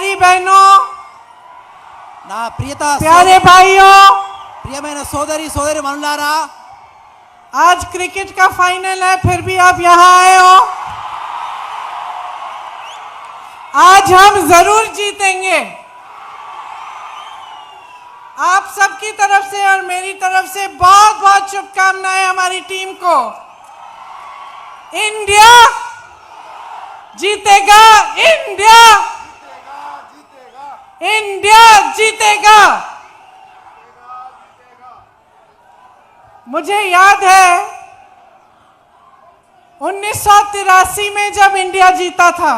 प्यारी बहनों, నా ప్రియతా प्यारे भाइयों, ప్రియమైన సోదరి సోదరి మనులారా, आज क्रिकेट का फाइनल है, फिर भी आप यहाँ आए हो। आज हम जरूर जीतेंगे। आप सबकी तरफ से और मेरी तरफ से बहुत बहुत शुभकामनाएं हमारी टीम को। इंडिया जीतेगा, इंडिया इंडिया जीतेगा। मुझे याद है 1983 में जब इंडिया जीता था,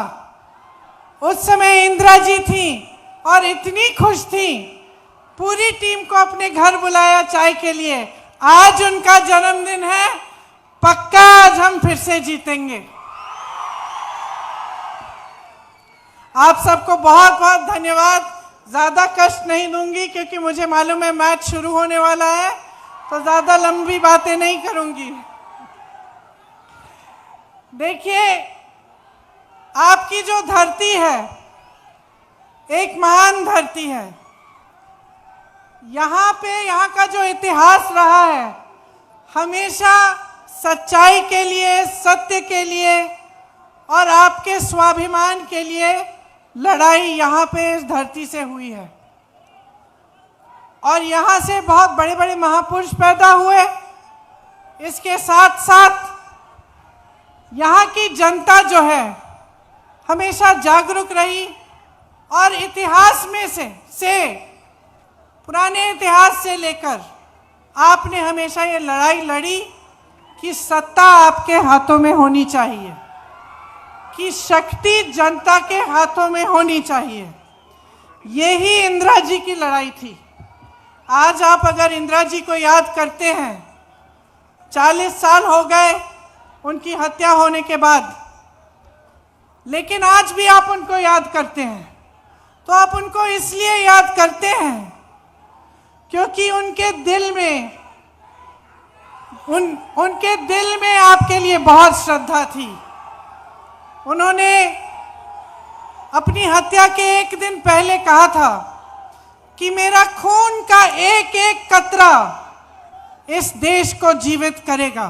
उस समय इंदिरा जी थी और इतनी खुश थी, पूरी टीम को अपने घर बुलाया चाय के लिए। आज उनका जन्मदिन है, पक्का आज हम फिर से जीतेंगे। आप सबको बहुत बहुत धन्यवाद। ज्यादा कष्ट नहीं दूंगी क्योंकि मुझे मालूम है मैच शुरू होने वाला है, तो ज्यादा लंबी बातें नहीं करूंगी। देखिए, आपकी जो धरती है एक महान धरती है। यहाँ का जो इतिहास रहा है, हमेशा सच्चाई के लिए, सत्य के लिए और आपके स्वाभिमान के लिए लड़ाई यहाँ पे इस धरती से हुई है। और यहाँ से बहुत बड़े बड़े महापुरुष पैदा हुए। इसके साथ साथ यहाँ की जनता जो है हमेशा जागरूक रही और इतिहास में से पुराने इतिहास से लेकर आपने हमेशा ये लड़ाई लड़ी कि सत्ता आपके हाथों में होनी चाहिए, कि शक्ति जनता के हाथों में होनी चाहिए। यही इंदिरा जी की लड़ाई थी। आज आप अगर इंदिरा जी को याद करते हैं, 40 साल हो गए उनकी हत्या होने के बाद, लेकिन आज भी आप उनको याद करते हैं। तो आप उनको इसलिए याद करते हैं क्योंकि उनके दिल में आपके लिए बहुत श्रद्धा थी। उन्होंने अपनी हत्या के एक दिन पहले कहा था कि मेरा खून का एक एक कतरा इस देश को जीवित करेगा।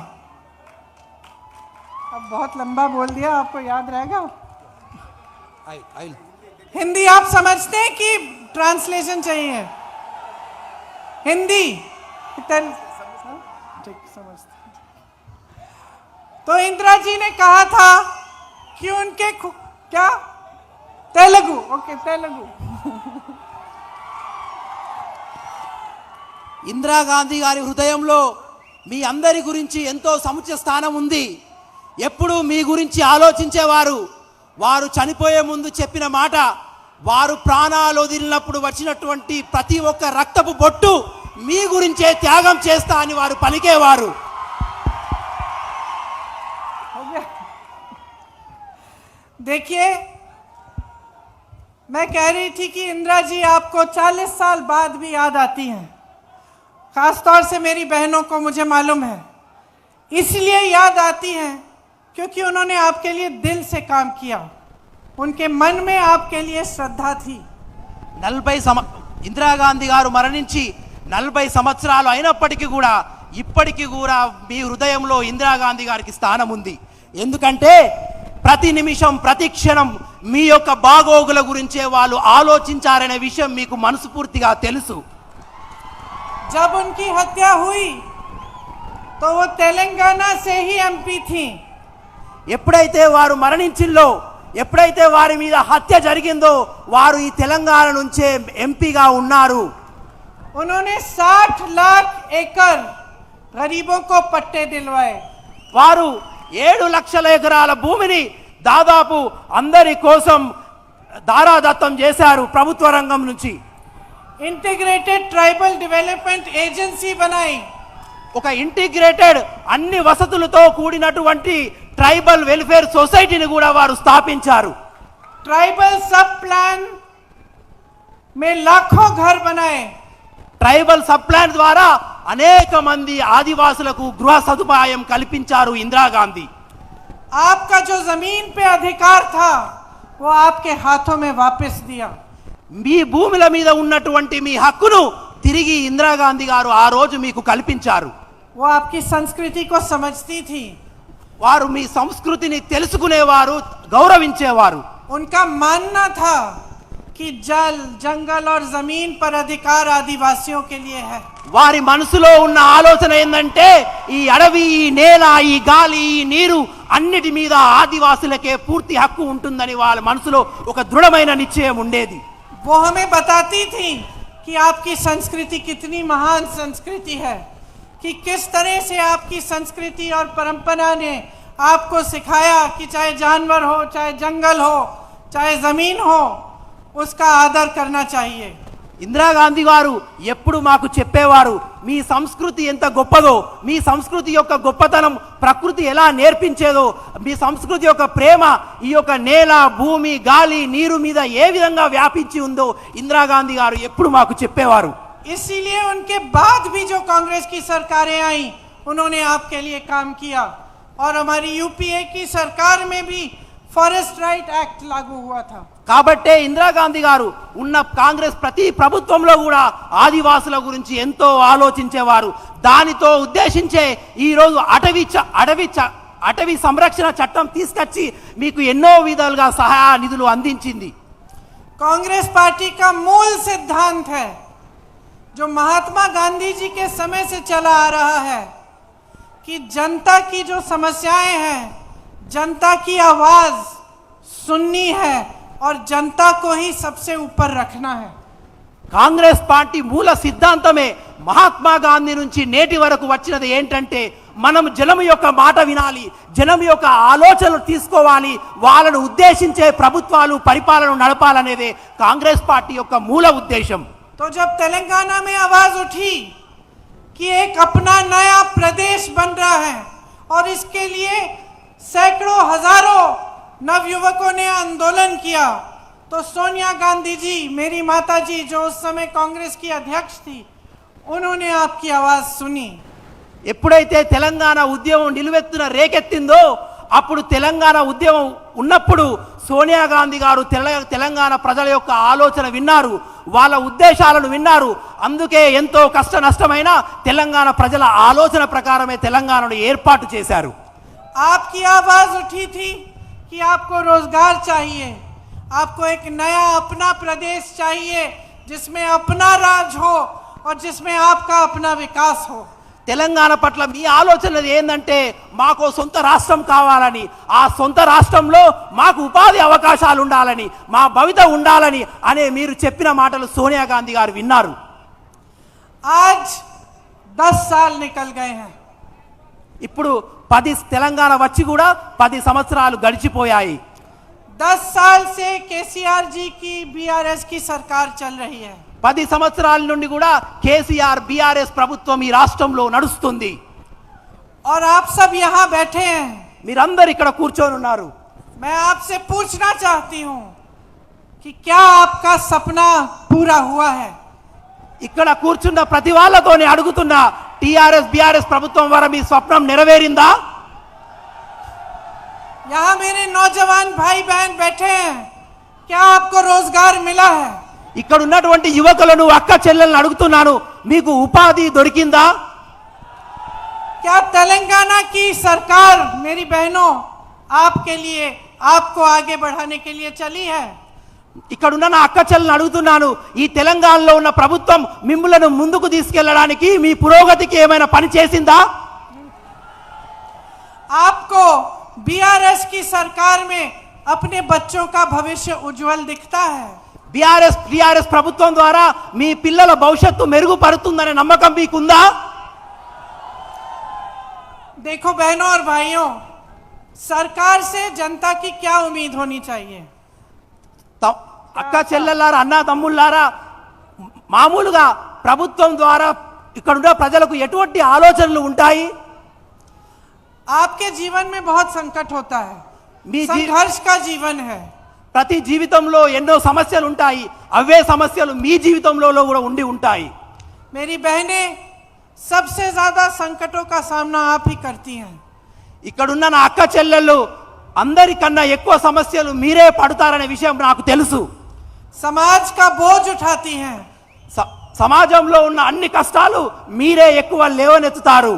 अब बहुत लंबा बोल दिया, आपको याद रहेगा? हिंदी आप समझते हैं कि ट्रांसलेशन चाहिए? हिंदी ठीक समझते। तो इंदिरा जी ने कहा था कि उनके क्या तेलुगु, ओके तेलुगु। ఇందిరాగాంధీ గారి హృదయంలో మీ అందరి గురించి ఎంతో సముచిత స్థానం ఉంది. ఎప్పుడు మీ గురించి ఆలోచించేవారు. వారు చనిపోయే ముందు చెప్పిన మాట, వారు ప్రాణాలు వదిలినప్పుడు వచ్చినటువంటి ప్రతి ఒక్క రక్తపు బొట్టు మీ గురించే త్యాగం చేస్తా అని వారు పలికేవారు. देखिए, मैं कह रही थी कि इंदिरा जी आपको 40 साल बाद भी याद आती हैं। खासतौर से मेरी बहनों को मुझे मालूम है, इसलिए याद आती हैं क्योंकि उन्होंने आपके लिए दिल से काम किया। उनके मन में आपके लिए श्रद्धा थी। ఇందిరాగాంధీ గారు మరణించి 40 సంవత్సరాలు అయినప్పటికీ కూడా ఇప్పటికీ కూడా మీ హృదయంలో ఇందిరాగాంధీ గారికి స్థానం ఉంది. ఎందుకంటే ప్రతి నిమిషం ప్రతి క్షణం మీ యొక్క బాగోగుల గురించే వాళ్ళు ఆలోచించారనే విషయం మీకు మనస్ఫూర్తిగా తెలుసు. जब उनकी हत्या हुई तो वो तेलंगाना से ही एमपी थी। ఎప్పుడైతే వారు మరణించిందో, ఎప్పుడైతే వారి మీద హత్య జరిగిందో, వారు ఈ తెలంగాణ నుంచే ఎంపీగా ఉన్నారు. उन्होंने 60 लाख एकड़ गरीबों को पट्टे दिलवाए। వారు 7 లక్షల ఎకరాల భూమిని దాదాపు అందరి కోసం దారాదత్తం చేశారు ప్రభుత్వ రంగం నుంచి. इंटीग्रेटेड ट्राइबल डेवलपमेंट एजेंसी बनाई। ఒక ఇంటిగ్రేటెడ్ అన్ని వసతులతో కూడినటువంటి ట్రైబల్ వెల్ఫేర్ సొసైటీని కూడా వారు స్థాపించారు. ट्राइबल सब प्लान में लाखों घर बनाए। ట్రైబల్ సబ్ ప్లాన్ ద్వారా అనేక మంది ఆదివాసులకు గృహ సదుపాయం కల్పించారు ఇందిరాగాంధీ. आपका जो जमीन पे अधिकार था वो आपके हाथों में वापस दिया। మీ భూముల మీద ఉన్నటువంటి మీ హక్కును తిరిగి ఇందిరాగాంధీ గారు ఆ రోజు మీకు కల్పించారు. वो आपकी संस्कृति को समझती थी. వారు మీ సంస్కృతిని తెలుసుకునేవారు, గౌరవించేవారు. उनका मानना था कि जल, जंगल और जमीन पर अधिकार आदिवासियों के लिए है. వారి మనసులో ఉన్న ఆలోచన ఏంటంటే ఈ అడవి, ఈ నేల, ఈ గాలి, ఈ నీరు అన్నిటి మీద ఆదివాసులకే పూర్తి హక్కు ఉంటుందని వాళ్ళ మనసులో ఒక దృఢమైన నిశ్చయం ఉండేది. वो हमें बताती थी कि आपकी संस्कृति कितनी महान संस्कृति है, कि किस तरह से आपकी संस्कृति और परंपरा ने आपको सिखाया कि चाहे जानवर हो, चाहे जंगल हो, चाहे जमीन हो, उसका आदर करना चाहिए. ఇందిరాగాంధీ గారు ఎప్పుడు మాకు చెప్పేవారు, మీ సంస్కృతి ఎంత గొప్పదో, మీ సంస్కృతి యొక్క గొప్పతనం ప్రకృతి ఎలా నేర్పించేదో, మీ సంస్కృతి యొక్క ప్రేమ ఈ యొక్క నేల, భూమి, గాలి, నీరు మీద ఏ విధంగా వ్యాపించి ఉందో ఇందిరాగాంధీ గారు ఎప్పుడు మాకు చెప్పేవారు. इसीलिए उनके बाद भी जो कांग्रेस की सरकारें आई, उन्होंने आपके लिए काम किया. और हमारी यूपीए की सरकार में भी फॉरेस्ट राइट एक्ट लागू हुआ था. కాబట్టే ఇందిరాగాంధీ గారు ఉన్న కాంగ్రెస్ ప్రతి ప్రభుత్వంలో కూడా ఆదివాసుల గురించి ఎంతో ఆలోచించేవారు. దానితో ఉద్దేశించే ఈ రోజు అటవీ సంరక్షణ చట్టం తీసుకొచ్చి మీకు ఎన్నో విధాలుగా సహాయ నిధులు అందించింది. कांग्रेस पार्टी का मूल सिद्धांत है, जो महात्मा गांधी जी के समय से चला आ रहा है, कि जनता की जो समस्याएं हैं, जनता की आवाज सुननी है और जनता को ही सबसे ऊपर रखना है. కాంగ్రెస్ పార్టీ మూల సిద్ధాంతమే మహాత్మా గాంధీ నుంచి నేటి వరకు వచ్చినది ఏంటంటే మనం జనం యొక్క మాట వినాలి, జనం యొక్క ఆలోచనలు తీసుకోవాలి, వాళ్ళను ఉద్దేశించే ప్రభుత్వాలు పరిపాలన నడపాలనేదే కాంగ్రెస్ పార్టీ యొక్క మూల ఉద్దేశం. तो जब तेलंगाना में आवाज उठी कि एक अपना नया प्रदेश बन रहा है और इसके लिए सैकड़ों हजारों नवयुवकों ने आंदोलन किया, तो सोनिया गांधी जी, मेरी माता जी जो उस समय कांग्रेस की अध्यक्ष थी, उन्होंने आपकी आवाज सुनी. ఎప్పుడైతే తెలంగాణ ఉద్యమం నిలువెత్తున రేకెత్తిందో అప్పుడు తెలంగాణ ఉద్యమం ఉన్నప్పుడు సోనియా గాంధీ గారు తెలంగాణ ప్రజల యొక్క ఆలోచన విన్నారు, వాళ్ళ ఉద్దేశాలను విన్నారు. అందుకే ఎంతో కష్ట నష్టమైన తెలంగాణ ప్రజల ఆలోచన ప్రకారమే తెలంగాణను ఏర్పాటు చేశారు. आपकी आवाज उठी थी कि आपको रोजगार चाहिए, आपको एक नया अपना प्रदेश चाहिए जिसमें अपना राज हो और जिसमें आपका अपना विकास हो. తెలంగాణ పట్ల మీ ఆలోచన ఏంటంటే మాకు సొంత రాష్ట్రం కావాలని, ఆ సొంత రాష్ట్రంలో మాకు ఉపాధి అవకాశాలు ఉండాలని, మా భవిత ఉండాలని అనే మీరు చెప్పిన మాటలు సోనియా గాంధీ గారు విన్నారు. आज 10 साल निकल गए हैं. ఇప్పుడు తెలంగాణ వచ్చి కూడా 10 సంవత్సరాలు గడిచిపోయాయి. 10 साल से केसीआर जी की बीआरएस की सरकार चल रही है. 10 సంవత్సరాల నుండి కూడా కేసీఆర్ బీఆర్ఎస్ ప్రభుత్వం ఈ రాష్ట్రంలో నడుస్తుంది. और आप सब यहाँ बैठे हैं. మీరందరూ ఇక్కడ కూర్చొని ఉన్నారు. मैं आपसे पूछना चाहती हूँ कि क्या आपका सपना पूरा हुआ है? ఇక్కడ కూర్చున్న ప్రతి వాళ్ళతోనే అడుగుతున్నా, టీఆర్ఎస్ బీఆర్ఎస్ ప్రభుత్వం ద్వారా మీ స్వప్నం నెరవేరిందా? यहाँ मेरे नौजवान भाई बहन बैठे हैं, क्या आपको रोजगार मिला है? ఇక్కడ ఉన్నటువంటి యువకులను, అక్క చెల్లెలను అడుగుతున్నాను, మీకు ఉపాధి దొరికిందా? क्या तेलंगाना की सरकार, मेरी बहनों, आपके लिए, आपको आगे बढ़ाने के लिए चली है? ఇక్కడ ఉన్న నా అక్క చెల్లెలను అడుగుతున్నాను, ఈ తెలంగాణలో ఉన్న ప్రభుత్వం మిమ్మల్ని ముందుకు తీసుకెళ్లడానికి, మీ పురోగతికి ఏమైనా పని చేసిందా? आपको बीआरएस की सरकार में अपने बच्चों का भविष्य उज्जवल दिखता है? టీఆర్ఎస్ ప్రభుత్వం ద్వారా మీ పిల్లల భవిష్యత్తు మెరుగుపడుతుందనే నమ్మకం మీకుందా? देखो बहनों और भाइयों, सरकार से जनता की क्या उम्मीद होनी चाहिए? అక్క చెల్లెల్లారా, అన్న తమ్ముళ్ళారా, మామూలుగా ప్రభుత్వం ద్వారా ఇక్కడున్న ప్రజలకు ఎటువంటి ఆలోచనలు ఉంటాయి? आपके जीवन में बहुत संकट होता है, మీ संघर्ष का जीवन है. ప్రతి జీవితంలో ఎన్నో సమస్యలు ఉంటాయి. అవే సమస్యలు మీ జీవితంలో కూడా ఉండి ఉంటాయి. मेरी बहनें, सबसे ज्यादा संकटों का सामना आप ही करती हैं. ఇక్కడున్న నా అక్క చెల్లెళ్ళు అందరికన్నా ఎక్కువ సమస్యలు మీరే పడతారనే విషయం నాకు తెలుసు. समाज का बोझ उठाती हैं। సమాజంలో ఉన్న అన్ని కష్టాలు మీరే ఎక్కువ లేవనెత్తుతారు।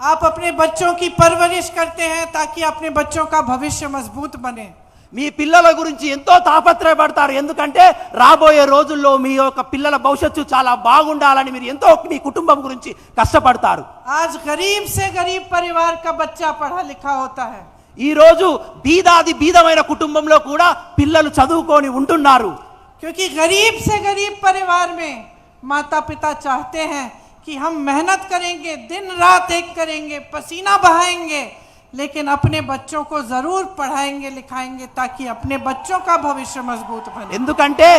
आप अपने बच्चों की परवरिश करते हैं ताकि अपने बच्चों का भविष्य मजबूत बने। మీ పిల్లల గురించి ఎంతో తాపత్రయపడతారు, ఎందుకంటే రాబోయే రోజుల్లో మీ యొక్క పిల్లల భవిష్యత్తు చాలా బాగుండాలని మీరు ఎంతో మీ కుటుంబం గురించి కష్టపడతారు। आज गरीब से गरीब परिवार का बच्चा पढ़ा लिखा होता है। ఈ రోజు బీదాది బీదమైన కుటుంబంలో కూడా పిల్లలు చదువుకొని ఉంటున్నారు। क्योंकि गरीब से गरीब परिवार में माता पिता चाहते हैं कि हम मेहनत करेंगे, दिन रात एक करेंगे, पसीना बहाएंगे, लेकिन अपने बच्चों को जरूर पढ़ाएंगे लिखाएंगे ताकि अपने बच्चों का भविष्य मजबूत बने। ఎందుకంటే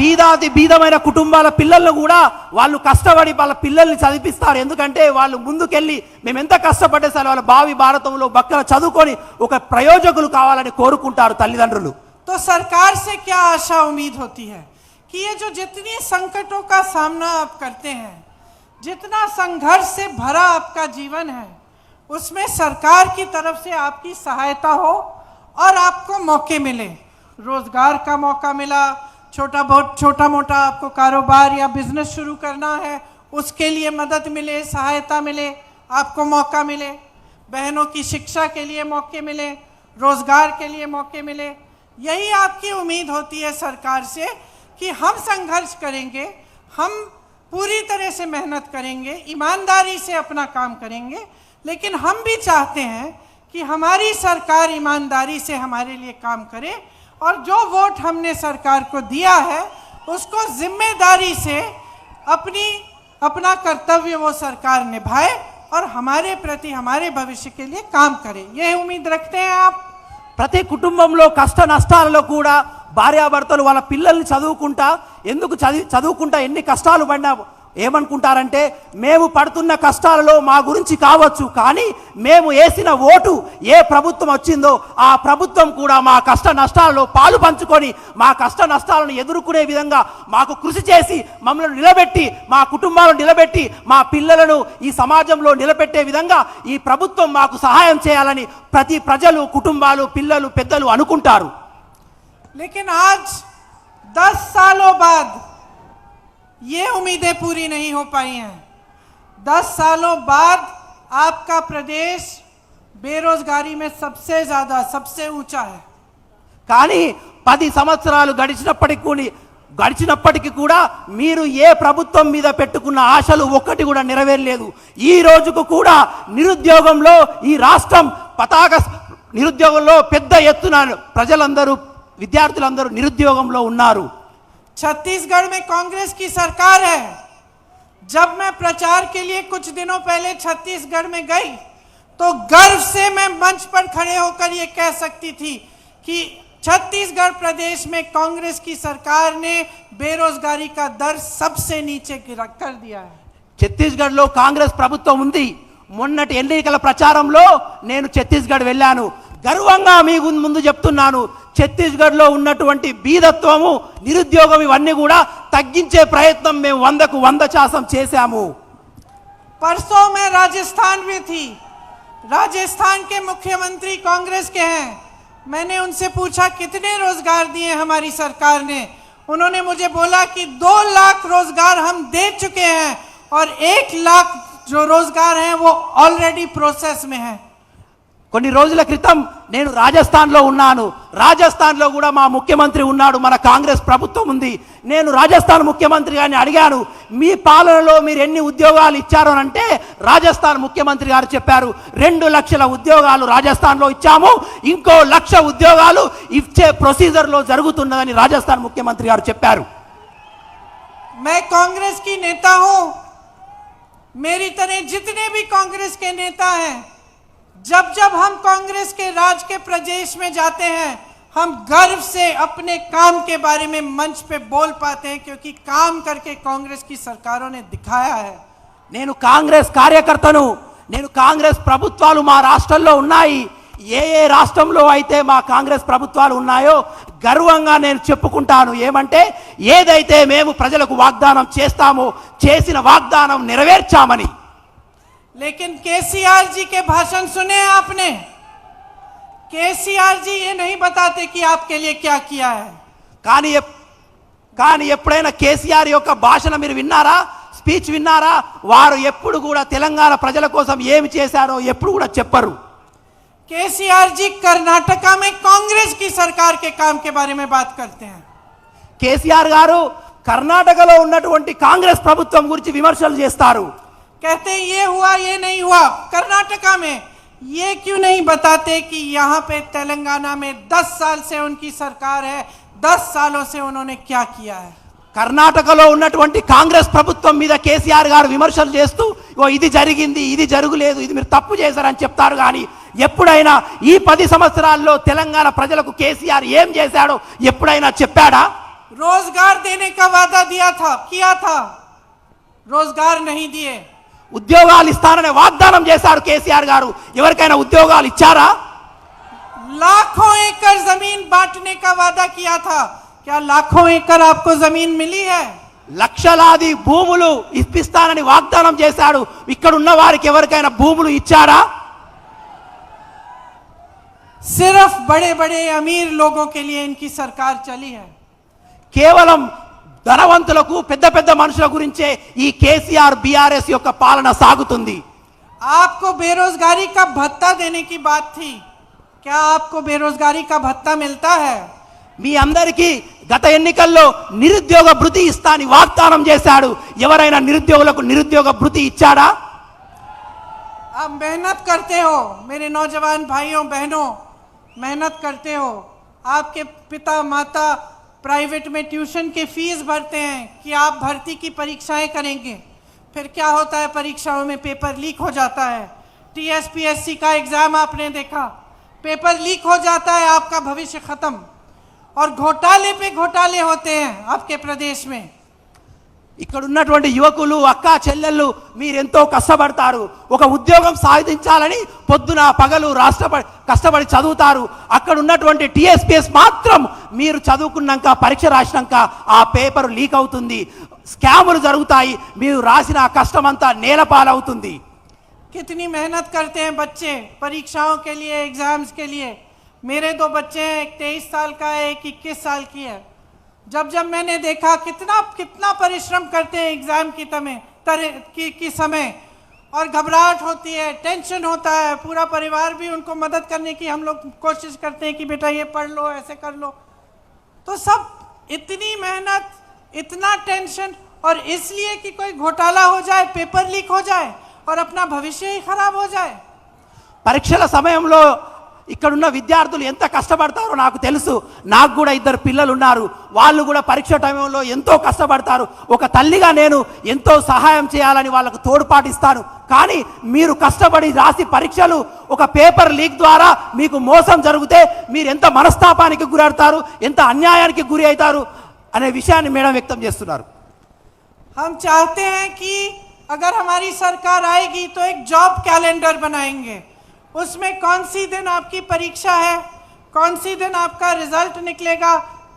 బీదాది బీదమైన కుటుంబాల పిల్లలను కూడా వాళ్ళు కష్టపడి వాళ్ళ పిల్లల్ని చదివిస్తారు, ఎందుకంటే వాళ్ళు ముందుకెళ్ళి మేము ఎంత కష్టపడ్డే సరే వాళ్ళ భావి భారతంలో బక్కన చదువుకొని ఒక ప్రయోజకులు కావాలని కోరుకుంటారు తల్లిదండ్రులు। तो सरकार से क्या आशा उम्मीद होती है कि ये जो जितनी संकटों का सामना आप करते हैं, जितना संघर्ष से भरा आपका जीवन है, उसमें सरकार की तरफ से आपकी सहायता हो और आपको मौके मिले, रोजगार का मौका मिला, छोटा मोटा आपको कारोबार या बिजनेस शुरू करना है उसके लिए मदद मिले, सहायता मिले, आपको मौका मिले, बहनों की शिक्षा के लिए मौके मिले, रोजगार के लिए मौके मिले। यही आपकी उम्मीद होती है सरकार से कि हम संघर्ष करेंगे, हम पूरी तरह से मेहनत करेंगे, ईमानदारी से अपना काम करेंगे, लेकिन हम भी चाहते हैं कि हमारी सरकार ईमानदारी से हमारे लिए काम करे और जो वोट हमने सरकार को दिया है उसको जिम्मेदारी से अपना कर्तव्य वो सरकार निभाए और हमारे प्रति हमारे भविष्य के लिए काम करे। यह उम्मीद रखते हैं आप? ప్రతి కుటుంబంలో కష్ట నష్టాలలో కూడా భార్యాభర్తలు వాళ్ళ పిల్లల్ని చదువుకుంటా ఎన్ని కష్టాలు పడినా ఏమనుకుంటారంటే మేము పడుతున్న కష్టాలలో మా గురించి కావచ్చు, కానీ మేము వేసిన ఓటు ఏ ప్రభుత్వం వచ్చిందో ఆ ప్రభుత్వం కూడా మా కష్ట నష్టాలలో పాలు పంచుకొని మా కష్ట నష్టాలను ఎదుర్కొనే విధంగా మాకు కృషి చేసి మమ్మల్ని నిలబెట్టి మా కుటుంబాలను నిలబెట్టి మా పిల్లలను ఈ సమాజంలో నిలబెట్టే విధంగా ఈ ప్రభుత్వం మాకు సహాయం చేయాలని ప్రతి ప్రజలు, కుటుంబాలు, పిల్లలు, పెద్దలు అనుకుంటారు। लेकिन आज 10 सालों बाद ये उम्मीदें पूरी नहीं हो पाई हैं। 10 सालों बाद आपका प्रदेश बेरोजगारी में सबसे ज्यादा, सबसे ऊंचा है। కానీ 10 సంవత్సరాలు గడిచినప్పటికీ కూడా మీరు ఏ ప్రభుత్వం మీద పెట్టుకున్న ఆశలు ఒక్కటి కూడా నెరవేరలేదు। ఈ రోజుకు కూడా నిరుద్యోగంలో ఈ రాష్ట్రం నిరుద్యోగంలో పెద్ద ఎత్తున ప్రజలందరూ, విద్యార్థులందరూ నిరుద్యోగంలో ఉన్నారు। छत्तीसगढ़ में कांग्रेस की सरकार है। जब मैं प्रचार के लिए कुछ दिनों पहले छत्तीसगढ़ में गई तो गर्व से मैं मंच पर खड़े होकर ये कह सकती थी कि छत्तीसगढ़ प्रदेश में कांग्रेस की सरकार ने बेरोजगारी का दर सबसे नीचे कर दिया है। ఛత్తీస్గఢ్లో కాంగ్రెస్ ప్రభుత్వం ఉంది। మొన్నటి ఎన్నికల ప్రచారంలో నేను ఛత్తీస్గఢ్ వెళ్ళాను। గర్వంగా మీ ముందు చెప్తున్నాను, ఛత్తీస్గఢ్లో ఉన్నటువంటి బీదత్వము, నిరుద్యోగం ఇవన్నీ కూడా తగ్గించే ప్రయత్నం మేము 100కు 100% చేశాము। परसों में राजस्थान में थी। राजस्थान के मुख्यमंत्री कांग्रेस के हैं। मैंने उनसे पूछा कितने रोजगार दिए हमारी सरकार ने। उन्होंने मुझे बोला कि 2 लाख रोजगार हम दे चुके हैं और 1 लाख जो रोजगार हैं वो ऑलरेडी प्रोसेस में है। కొన్ని రోజుల క్రితం నేను రాజస్థాన్లో ఉన్నాను। రాజస్థాన్లో కూడా మా ముఖ్యమంత్రి ఉన్నాడు, మన కాంగ్రెస్ ప్రభుత్వం ఉంది। నేను రాజస్థాన్ ముఖ్యమంత్రి గారిని అడిగాను, మీ పాలనలో మీరు ఎన్ని ఉద్యోగాలు ఇచ్చారు అని అంటే రాజస్థాన్ ముఖ్యమంత్రి గారు చెప్పారు 2 లక్షల ఉద్యోగాలు రాజస్థాన్లో ఇచ్చాము, ఇంకో 1 లక్ష ఉద్యోగాలు ఇచ్చే ప్రొసీజర్లో జరుగుతున్నదని రాజస్థాన్ ముఖ్యమంత్రి గారు చెప్పారు। मैं कांग्रेस की नेता हूं, मेरी तरह जितने भी कांग्रेस के नेता हैं, जब जब हम कांग्रेस के राज के प्रदेश में जाते हैं हम गर्व से अपने काम के बारे में मंच पे बोल पाते हैं, क्योंकि काम करके कांग्रेस की सरकारों ने दिखाया है। నేను కాంగ్రెస్ కార్యకర్తను। నేను కాంగ్రెస్ ప్రభుత్వాలు మా రాష్ట్రంలో ఉన్నాయి। ఏ రాష్ట్రంలో అయితే మా కాంగ్రెస్ ప్రభుత్వాలు ఉన్నాయో గర్వంగా నేను చెప్పుకుంటాను, ఏమంటే ఏదైతే మేము ప్రజలకు వాగ్దానం చేస్తామో చేసిన వాగ్దానం నెరవేర్చామని। लेकिन केसीआर जी के भाषण सुने आपने? केसीआर जी ये नहीं बताते कि आपके लिए क्या किया है। కానీ కానీ ఎప్పుడైనా కేసీఆర్ యొక్క భాషణ మీరు విన్నారా, స్పీచ్ విన్నారా? వారు ఎప్పుడు కూడా తెలంగాణ ప్రజల కోసం ఏమి చేశారో ఎప్పుడు కూడా చెప్పరు. केसीआर जी कर्नाटका में कांग्रेस की सरकार के काम के बारे में बात करते हैं. కేసీఆర్ గారు కర్ణాటకలో ఉన్నటువంటి కాంగ్రెస్ ప్రభుత్వం గురించి విమర్శలు చేస్తారు. कहते हैं ये हुआ ये नहीं हुआ कर्नाटका में. ये क्यों नहीं बताते कि यहाँ पे तेलंगाना में 10 साल से उनकी सरकार है, 10 सालों से उन्होंने क्या किया है. కర్ణాటకలో ఉన్నటువంటి కాంగ్రెస్ ప్రభుత్వం మీద కేసీఆర్ గారు విమర్శలు చేస్తూ ఇది జరిగింది, ఇది జరగలేదు, ఇది మీరు తప్పు చేశారని చెప్తారు. కానీ ఎప్పుడైనా ఈ 10 సంవత్సరాల్లో తెలంగాణ ప్రజలకు కేసీఆర్ ఏం చేశాడో ఎప్పుడైనా చెప్పాడా? रोजगार देने का वादा किया था, रोजगार नहीं दिए. ఉద్యోగాలు ఇస్తాననే వాగ్దానం చేశారు కేసీఆర్ గారు. ఎవరికైనా ఉద్యోగాలు ఇచ్చారా? लाखों एकड़ जमीन बांटने का वादा किया था. क्या लाखों एकड़ आपको जमीन मिली है? లక్షలాది భూములు ఇప్పిస్తానని వాగ్దానం చేశాడు. ఇక్కడ ఉన్న వారికి ఎవరికైనా భూములు ఇచ్చారా? सिर्फ बड़े बड़े अमीर लोगों के लिए इनकी सरकार चली है. కేవలం ధనవంతులకు పెద్ద పెద్ద మనుషుల గురించే ఈ కేసీఆర్ బీఆర్ఎస్ యొక్క పాలన సాగుతుంది. आपको बेरोजगारी का भत्ता देने की बात थी. क्या आपको बेरोजगारी का भत्ता मिलता है? మీ అందరికీ గత ఎన్నికల్లో నిరుద్యోగ భృతి ఇస్తా అని వాగ్దానం చేశాడు. ఎవరైనా నిరుద్యోగులకు నిరుద్యోగ భృతి ఇచ్చాడా? आप मेहनत करते हो मेरे नौजवान भाइयों बहनों, मेहनत करते हो. आपके पिता माता प्राइवेट में ट्यूशन के फीस भरते हैं कि आप भर्ती की परीक्षाएं करेंगे. फिर क्या होता है, परीक्षाओं में पेपर लीक हो जाता है. टीएसपीएससी का एग्जाम आपने देखा, पेपर लीक हो जाता है, आपका भविष्य खत्म. और घोटाले पे घोटाले होते हैं आपके प्रदेश में. ఇక్కడ ఉన్నటువంటి యువకులు అక్క చెల్లెళ్ళు మీరెంతో కష్టపడతారు. ఒక ఉద్యోగం సాధించాలని పొద్దున పగలు కష్టపడి చదువుతారు. అక్కడ ఉన్నటువంటి టీఎస్పీఎస్ మాత్రం మీరు చదువుకున్నాక పరీక్ష రాసినాక ఆ పేపర్ లీక్ అవుతుంది, స్కాములు జరుగుతాయి, మీరు రాసిన ఆ కష్టం అంతా నేలపాలవుతుంది. कितनी मेहनत करते हैं बच्चे परीक्षाओं के लिए, एग्जाम्स के लिए. मेरे 2 बच्चे हैं, एक 23 साल का है, एक 21 साल की है. जब मैंने देखा कितना परिश्रम करते हैं एग्जाम की समय, और घबराहट होती है, टेंशन होता है. पूरा परिवार भी उनको मदद करने की हम लोग कोशिश करते हैं कि बेटा ये पढ़ लो, ऐसे कर लो. तो सब इतनी मेहनत, इतना टेंशन, और इसलिए कि कोई घोटाला हो जाए, पेपर लीक हो जाए और अपना भविष्य ही खराब हो जाए. పరీక్షల సమయంలో ఇక్కడున్న విద్యార్థులు ఎంత కష్టపడతారో నాకు తెలుసు. నాకు కూడా 2 పిల్లలు ఉన్నారు. వాళ్ళు కూడా పరీక్ష టైంలో ఎంతో కష్టపడతారు. ఒక తల్లిగా నేను ఎంతో సహాయం చేయాలని వాళ్ళకు తోడ్పాటిస్తాను. కానీ మీరు కష్టపడి రాసి పరీక్షలు ఒక పేపర్ లీక్ ద్వారా మీకు మోసం జరిగితే మీరు ఎంత మనస్తాపానికి గురవుతారు, ఎంత అన్యాయానికి గురి అవుతారు అనే విషయాన్ని మేడం వ్యక్తం చేస్తున్నారు. हम चाहते हैं कि अगर हमारी सरकार आएगी तो एक जॉब कैलेंडर बनाएंगे. उसमें कौन सी दिन आपकी परीक्षा है, कौन सी दिन आपका रिजल्ट निकलेगा,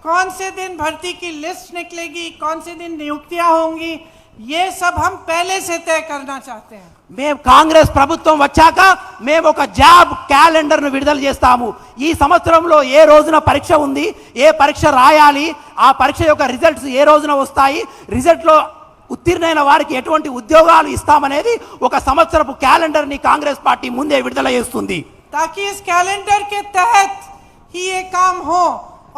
कौन से दिन भर्ती की लिस्ट निकलेगी, कौन से दिन नियुक्तियां होंगी, ये सब हम पहले से तय करना चाहते हैं. మేము కాంగ్రెస్ ప్రభుత్వం వచ్చాక మేము ఒక జాబ్ క్యాలెండర్ను విడుదల చేస్తాము. ఈ సంవత్సరంలో ఏ రోజున పరీక్ష ఉంది, ఏ పరీక్ష రాయాలి, ఆ పరీక్ష యొక్క రిజల్ట్స్ ఏ రోజున వస్తాయి, రిజల్ట్లో ఉత్తీర్ణైన వారికి ఎటువంటి ఉద్యోగాలు ఇస్తామనేది ఒక సంవత్సరపు క్యాలెండర్ని కాంగ్రెస్ పార్టీ ముందే విడుదల చేస్తుంది. ताकि इस कैलेंडर के तहत ही ये काम हो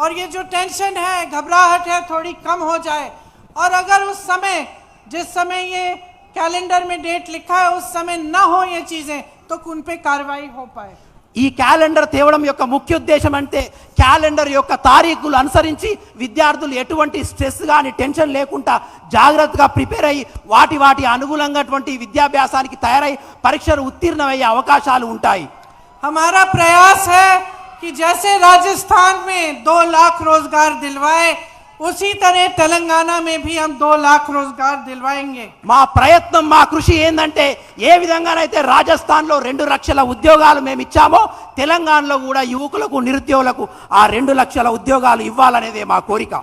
और ये जो टेंशन है, घबराहट है, थोड़ी कम हो जाए. और अगर उस समय, जिस समय ये कैलेंडर में डेट लिखा है, उस समय ना हो ये चीजें, तो उन पे कार्रवाई हो पाए. ఈ క్యాలెండర్ తేవడం యొక్క ముఖ్య ఉద్దేశం అంటే క్యాలెండర్ యొక్క తారీఖులు అనుసరించి విద్యార్థులు ఎటువంటి స్ట్రెస్ కానీ టెన్షన్ లేకుండా జాగ్రత్తగా ప్రిపేర్ అయ్యి వాటి అనుగుణంగాటువంటి విద్యాభ్యాసానికి తయారై పరీక్షలు ఉత్తీర్ణమయ్యే అవకాశాలు ఉంటాయి. हमारा प्रयास है कि जैसे राजस्थान में 2 लाख रोजगार दिलवाए, उसी तरह तेलंगाना में भी हम 2 लाख रोजगार दिलवाएंगे. మా ప్రయత్నం, మా కృషి ఏందంటే ఏ విధంగానైతే రాజస్థాన్లో 2 లక్షల ఉద్యోగాలు మేము ఇచ్చామో తెలంగాణలో కూడా యువకులకు నిరుద్యోగులకు ఆ 2 లక్షల ఉద్యోగాలు ఇవ్వాలనేదే మా కోరిక.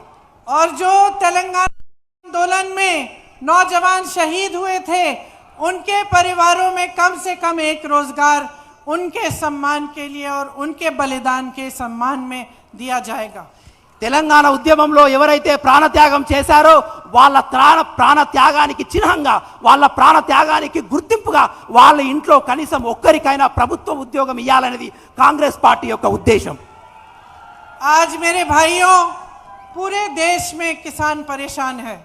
और जो तेलंगाना आंदोलन में नौजवान शहीद हुए थे, उनके परिवारों में कम से कम 1 रोजगार उनके सम्मान के लिए और उनके बलिदान के सम्मान में दिया जाएगा. తెలంగాణ ఉద్యమంలో ఎవరైతే ప్రాణత్యాగం చేశారో వాళ్ళ ప్రాణ త్యాగానికి చిహ్నంగా, వాళ్ళ ప్రాణ త్యాగానికి గుర్తింపుగా వాళ్ళ ఇంట్లో కనీసం ఒక్కరికైనా ప్రభుత్వ ఉద్యోగం ఇవ్వాలనేది కాంగ్రెస్ పార్టీ యొక్క ఉద్దేశం. आज मेरे भाइयों, पूरे देश में किसान परेशान है।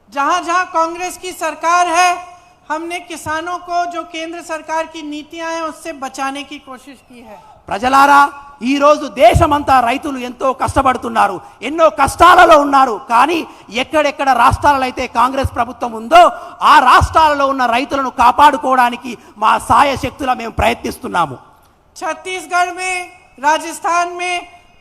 जहाँ जहाँ कांग्रेस की सरकार है, हमने किसानों को जो केंद्र सरकार की नीतियां हैं उससे बचाने की कोशिश की है। ప్రజలారా, ఈ రోజు దేశమంతా రైతులు ఎంతో కష్టపడుతున్నారు, ఎన్నో కష్టాలలో ఉన్నారు. కానీ ఎక్కడెక్కడ రాష్ట్రాలలో అయితే కాంగ్రెస్ ప్రభుత్వం ఉందో ఆ రాష్ట్రాలలో ఉన్న రైతులను కాపాడుకోవడానికి మా సాయశక్తులా మేము ప్రయత్నిస్తున్నాము. छत्तीसगढ़ में, राजस्थान में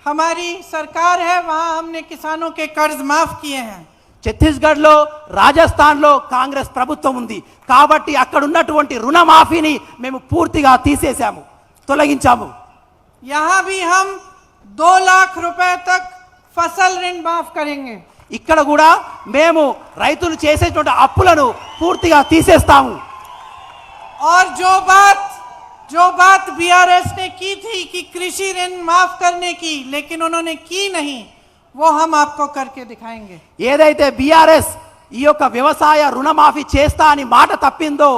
हमारी सरकार है, वहाँ हमने किसानों के कर्ज माफ किए हैं। ఛత్తీస్గఢ్లో, రాజస్థాన్లో కాంగ్రెస్ ప్రభుత్వం ఉంది కాబట్టి అక్కడ ఉన్నటువంటి రుణమాఫీని మేము పూర్తిగా తీసేశాము, తొలగించాము. यहाँ भी हम 2 लाख रुपए तक फसल ऋण माफ करेंगे। ఇక్కడ కూడా మేము రైతులు చేసేటువంటి అప్పులను పూర్తిగా తీసేస్తాము. और जो बात बीआरएस ने की थी कि कृषि ऋण माफ करने की, लेकिन उन्होंने की नहीं, वो हम आपको करके दिखाएंगे। ఏదైతే బీఆర్ఎస్ ఈ యొక్క వ్యవసాయ రుణమాఫీ చేస్తా అని మాట తప్పిందో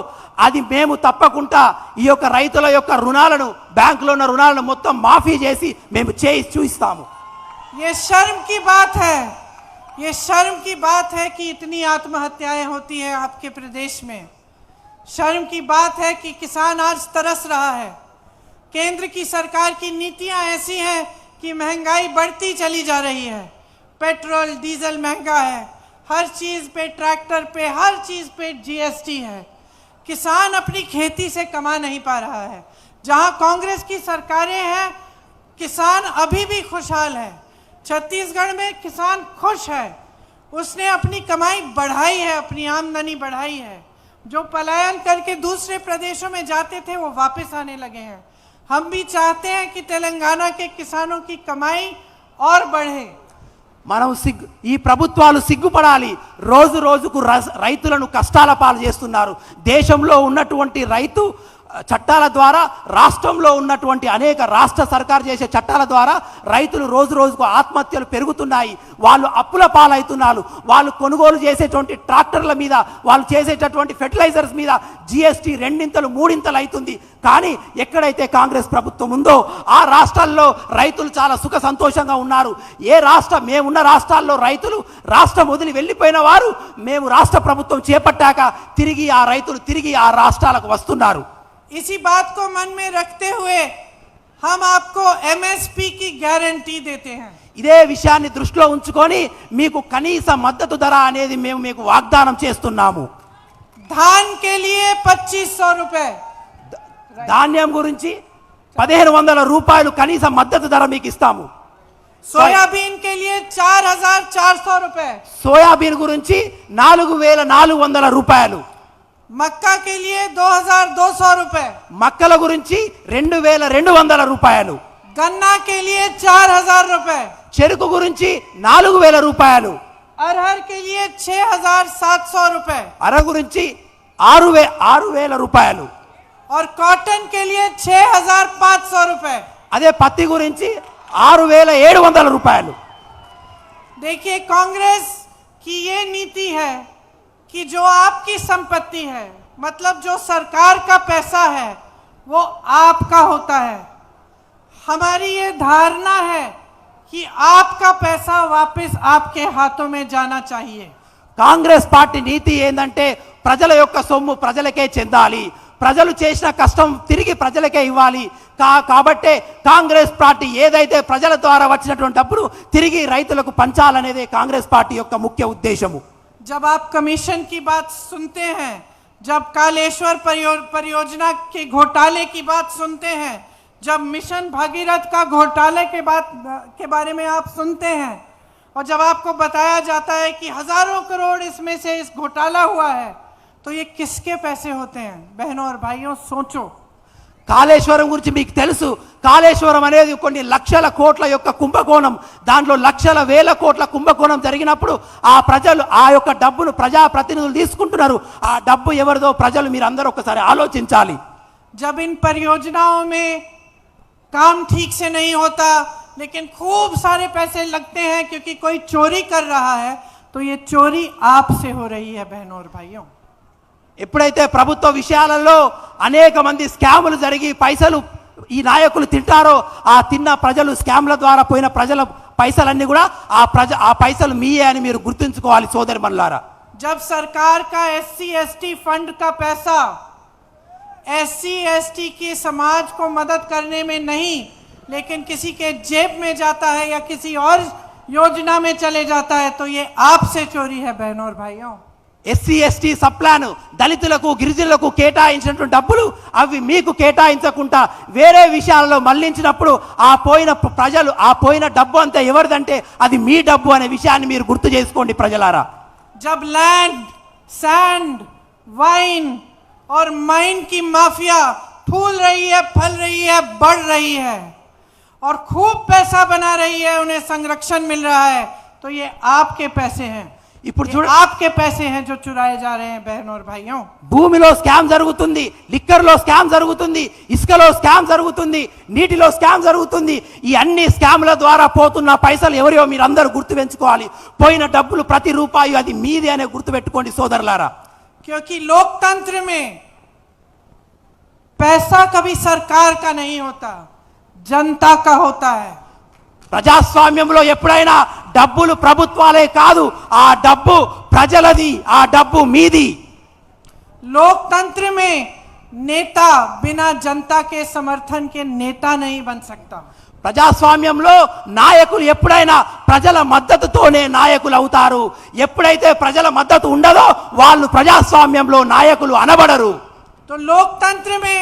అది మేము తప్పకుండా ఈ యొక్క రైతుల యొక్క రుణాలను, బ్యాంకులో ఉన్న రుణాలను మొత్తం మాఫీ చేసి మేము చేసి చూపిస్తాము. ये शर्म की बात है, ये शर्म की बात है कि इतनी आत्महत्याएं होती हैं आपके प्रदेश में। शर्म की बात है कि किसान आज तरस रहा है। केंद्र की सरकार की नीतियां ऐसी हैं कि महंगाई बढ़ती चली जा रही है। पेट्रोल डीजल महंगा है, हर चीज़ पे, ट्रैक्टर पे, हर चीज़ पे जीएसटी है। किसान अपनी खेती से कमा नहीं पा रहा है। जहां कांग्रेस की सरकारें हैं, किसान अभी भी खुशहाल है। छत्तीसगढ़ में किसान खुश है, उसने अपनी कमाई बढ़ाई है, अपनी आमदनी बढ़ाई है। जो पलायन करके दूसरे प्रदेशों में जाते थे वो वापस आने लगे हैं। हम भी चाहते हैं कि तेलंगाना के किसानों की कमाई और बढ़े। మనం ఈ ప్రభుత్వాలు సిగ్గుపడాలి. రోజు రోజుకు రైతులను కష్టాల పాలు చేస్తున్నారు. దేశంలో ఉన్నటువంటి రైతు చట్టాల ద్వారా, రాష్ట్రంలో ఉన్నటువంటి అనేక రాష్ట్ర సర్కారు చేసే చట్టాల ద్వారా రైతులు రోజు రోజుకు ఆత్మహత్యలు పెరుగుతున్నాయి. వాళ్ళు అప్పుల పాలవుతున్నారు. వాళ్ళు కొనుగోలు చేసేటువంటి ట్రాక్టర్ల మీద, వాళ్ళు చేసేటటువంటి ఫెర్టిలైజర్స్ మీద జిఎస్టీ రెండింతలు మూడింతలు అవుతుంది. కానీ ఎక్కడైతే కాంగ్రెస్ ప్రభుత్వం ఉందో ఆ రాష్ట్రాల్లో రైతులు చాలా సుఖ సంతోషంగా ఉన్నారు. మేమున్న రాష్ట్రాల్లో రైతులు రాష్ట్రం వదిలి వెళ్ళిపోయిన వారు మేము రాష్ట్ర ప్రభుత్వం చేపట్టాక తిరిగి ఆ రైతులు తిరిగి ఆ రాష్ట్రాలకు వస్తున్నారు. इसी बात को मन में रखते हुए हम आपको एमएसपी की गारंटी देते हैं। ఇదే విషయాన్ని దృష్టిలో ఉంచుకొని మీకు కనీస మద్దతు ధర అనేది మేము మీకు వాగ్దానం చేస్తున్నాము. धान के लिए 2500 रुपए, ధాన్యం గురించి 1500 రూపాయలు కనీస మద్దతు ధర మీకు ఇస్తాము. सोयाबीन के लिए 4400 रुपए, సోయాబీన్ గురించి 4400 రూపాయలు, मक्का के लिए 2200 रुपए, మక్కల గురించి 2200 రూపాయలు, गन्ना के लिए 4000 रुपए, చెరుకు గురించి 4000 రూపాయలు, अरहर के लिए 6700 रुपए అర గురించి 6000 రూపాయలు, और कॉटन के लिए 6500 रुपए। అదే పత్తి గురించి 6700 రూపాయలు. देखिए, कांग्रेस की ये नीति है कि जो आपकी संपत्ति है, मतलब जो सरकार का पैसा है, वो आपका होता है। हमारी ये धारणा है कि आपका पैसा वापस आपके हाथों में जाना चाहिए। కాంగ్రెస్ పార్టీ నీతి ఏంటంటే ప్రజల యొక్క సొమ్ము ప్రజలకే చెందాలి, ప్రజలు చేసిన కష్టం తిరిగి ప్రజలకే ఇవ్వాలి. కాబట్టే కాంగ్రెస్ పార్టీ ఏదైతే ప్రజల ద్వారా వచ్చినటువంటి డబ్బును తిరిగి రైతులకు పంచాలనేదే కాంగ్రెస్ పార్టీ యొక్క ముఖ్య ఉద్దేశము. जब आप कमीशन की बात सुनते हैं, जब कालेश्वर परियोजना के घोटाले की बात सुनते हैं, जब मिशन भागीरथ का घोटाले के बारे में आप सुनते हैं, और जब आपको बताया जाता है कि हजारों करोड़ इसमें से इस घोटाला हुआ है, तो ये किसके पैसे होते हैं? बहनों और भाइयों, सोचो। కాళేశ్వరం గురించి మీకు తెలుసు. కాళేశ్వరం అనేది కొన్ని లక్షల కోట్ల యొక్క కుంభకోణం. దాంట్లో లక్షల వేల కోట్ల కుంభకోణం జరిగినప్పుడు ఆ ప్రజలు ఆ యొక్క డబ్బును ప్రజాప్రతినిధులు తీసుకుంటున్నారు. ఆ డబ్బు ఎవరిదో ప్రజలు మీరు అందరూ ఒకసారి ఆలోచించాలి. जब इन परियोजनाओं में काम ठीक से नहीं होता लेकिन खूब सारे पैसे लगते हैं क्योंकि कोई चोरी कर रहा है, तो ये चोरी आपसे हो रही है बहनों और भाइयों। ఎప్పుడైతే ప్రభుత్వ విషయాలలో అనేక మంది స్కాములు జరిగి పైసలు ఈ నాయకులు తింటారో ఆ తిన్న ప్రజలు స్కామ్ల ద్వారా పోయిన ప్రజల పైసలన్నీ కూడా ఆ పైసలు మీయే అని మీరు గుర్తుంచుకోవాలి సోదరిమణులారా। जब सरकार का SC/ST फंड का पैसा SC/ST के समाज को मदद करने में नहीं, लेकिन किसी के जेब में जाता है या किसी और योजना में चले जाता है, तो ये आपसे चोरी है बहनों और भाइयों। SC/ST సబ్ ప్లాన్ దళితులకు గిరిజనులకు కేటాయించినటువంటి డబ్బులు అవి మీకు కేటాయించకుండా వేరే విషయాలలో మళ్లించినప్పుడు ఆ పోయిన ప్రజలు ఆ పోయిన డబ్బు అంతా ఎవరిదంటే అది మీ డబ్బు అనే విషయాన్ని మీరు గుర్తు చేసుకోండి ప్రజలారా। जब लैंड, सैंड, वाइन और माइन की माफिया फूल रही है, फल रही है, बढ़ रही है और खूब पैसा बना रही है, उन्हें संरक्षण मिल रहा है, तो ये आपके पैसे हैं, ఇప్పుడు आपके पैसे हैं जो चुराए जा रहे हैं बहनों और भाइयों। భూమిలో స్కామ్ జరుగుతుంది, లిక్కర్లో స్కామ్ జరుగుతుంది, ఇసుకలో స్కామ్ జరుగుతుంది, నీటిలో స్కామ్ జరుగుతుంది। ఈ అన్ని స్కామ్ల ద్వారా పోతున్న పైసలు ఎవరియో మీరు అందరూ గుర్తు పెంచుకోవాలి। పోయిన డబ్బులు ప్రతి రూపాయి అది మీది అనే గుర్తు పెట్టుకోండి సోదరులారా। क्योंकि लोकतंत्र में पैसा कभी सरकार का नहीं होता, जनता का होता है। ప్రజాస్వామ్యంలో ఎప్పుడైనా డబ్బులు ప్రభుత్వాలే కాదు, ఆ డబ్బు ప్రజలది, ఆ డబ్బు మీది। लोकतंत्र में नेता बिना जनता के समर्थन के नेता नहीं बन सकता। ప్రజాస్వామ్యంలో నాయకులు ఎప్పుడైనా ప్రజల మద్దతుతోనే నాయకులు అవుతారు। ఎప్పుడైతే ప్రజల మద్దతు ఉండదో వాళ్ళు ప్రజాస్వామ్యంలో నాయకులు అనబడరు। तो लोकतंत्र में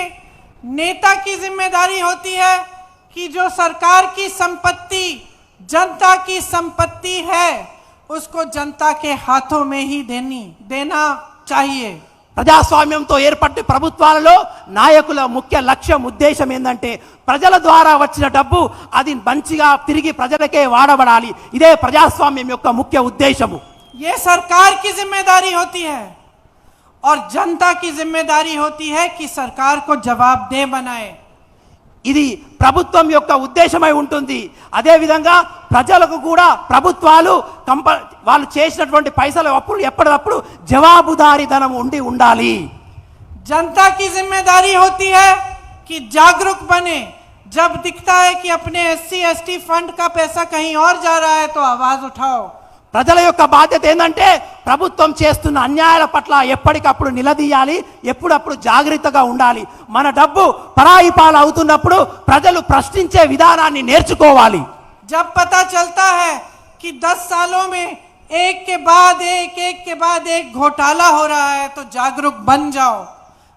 नेता की जिम्मेदारी होती है कि जो सरकार की संपत्ति जनता की संपत्ति है उसको जनता के हाथों में ही देना चाहिए। ప్రజాస్వామ్యంతో ఏర్పడిన ప్రభుత్వాలలో నాయకుల ముఖ్య లక్ష్యం ఉద్దేశం ఏంటంటే ప్రజల ద్వారా వచ్చిన డబ్బు అది మంచిగా తిరిగి ప్రజలకే వాడబడాలి। ఇదే ప్రజాస్వామ్యం యొక్క ముఖ్య ఉద్దేశము। ये सरकार की जिम्मेदारी होती है और जनता की जिम्मेदारी होती है कि सरकार को जवाबदेह बनाए। ఇది ప్రభుత్వం యొక్క ఉద్దేశమై ఉంటుంది। అదే విధంగా ప్రజలకు కూడా ప్రభుత్వాలు వాళ్ళు చేసినటువంటి పైసల అప్పులు ఎప్పటికప్పుడు జవాబుదారీతనం ఉండాలి। जनता की जिम्मेदारी होती है कि जागरूक बने। जब दिखता है कि अपने SC/ST फंड का पैसा कहीं और जा रहा है तो आवाज उठाओ। ప్రజల యొక్క బాధ్యత ఏంటంటే ప్రభుత్వం చేస్తున్న అన్యాయాల పట్ల ఎప్పటికప్పుడు నిలదీయాలి, ఎప్పుడప్పుడు జాగృతగా ఉండాలి। మన డబ్బు పరాయి పాలు అవుతున్నప్పుడు ప్రజలు ప్రశ్నించే విధానాన్ని నేర్చుకోవాలి। जब पता चलता है कि 10 सालों में एक के बाद एक घोटाला हो रहा है तो जागरूक बन जाओ,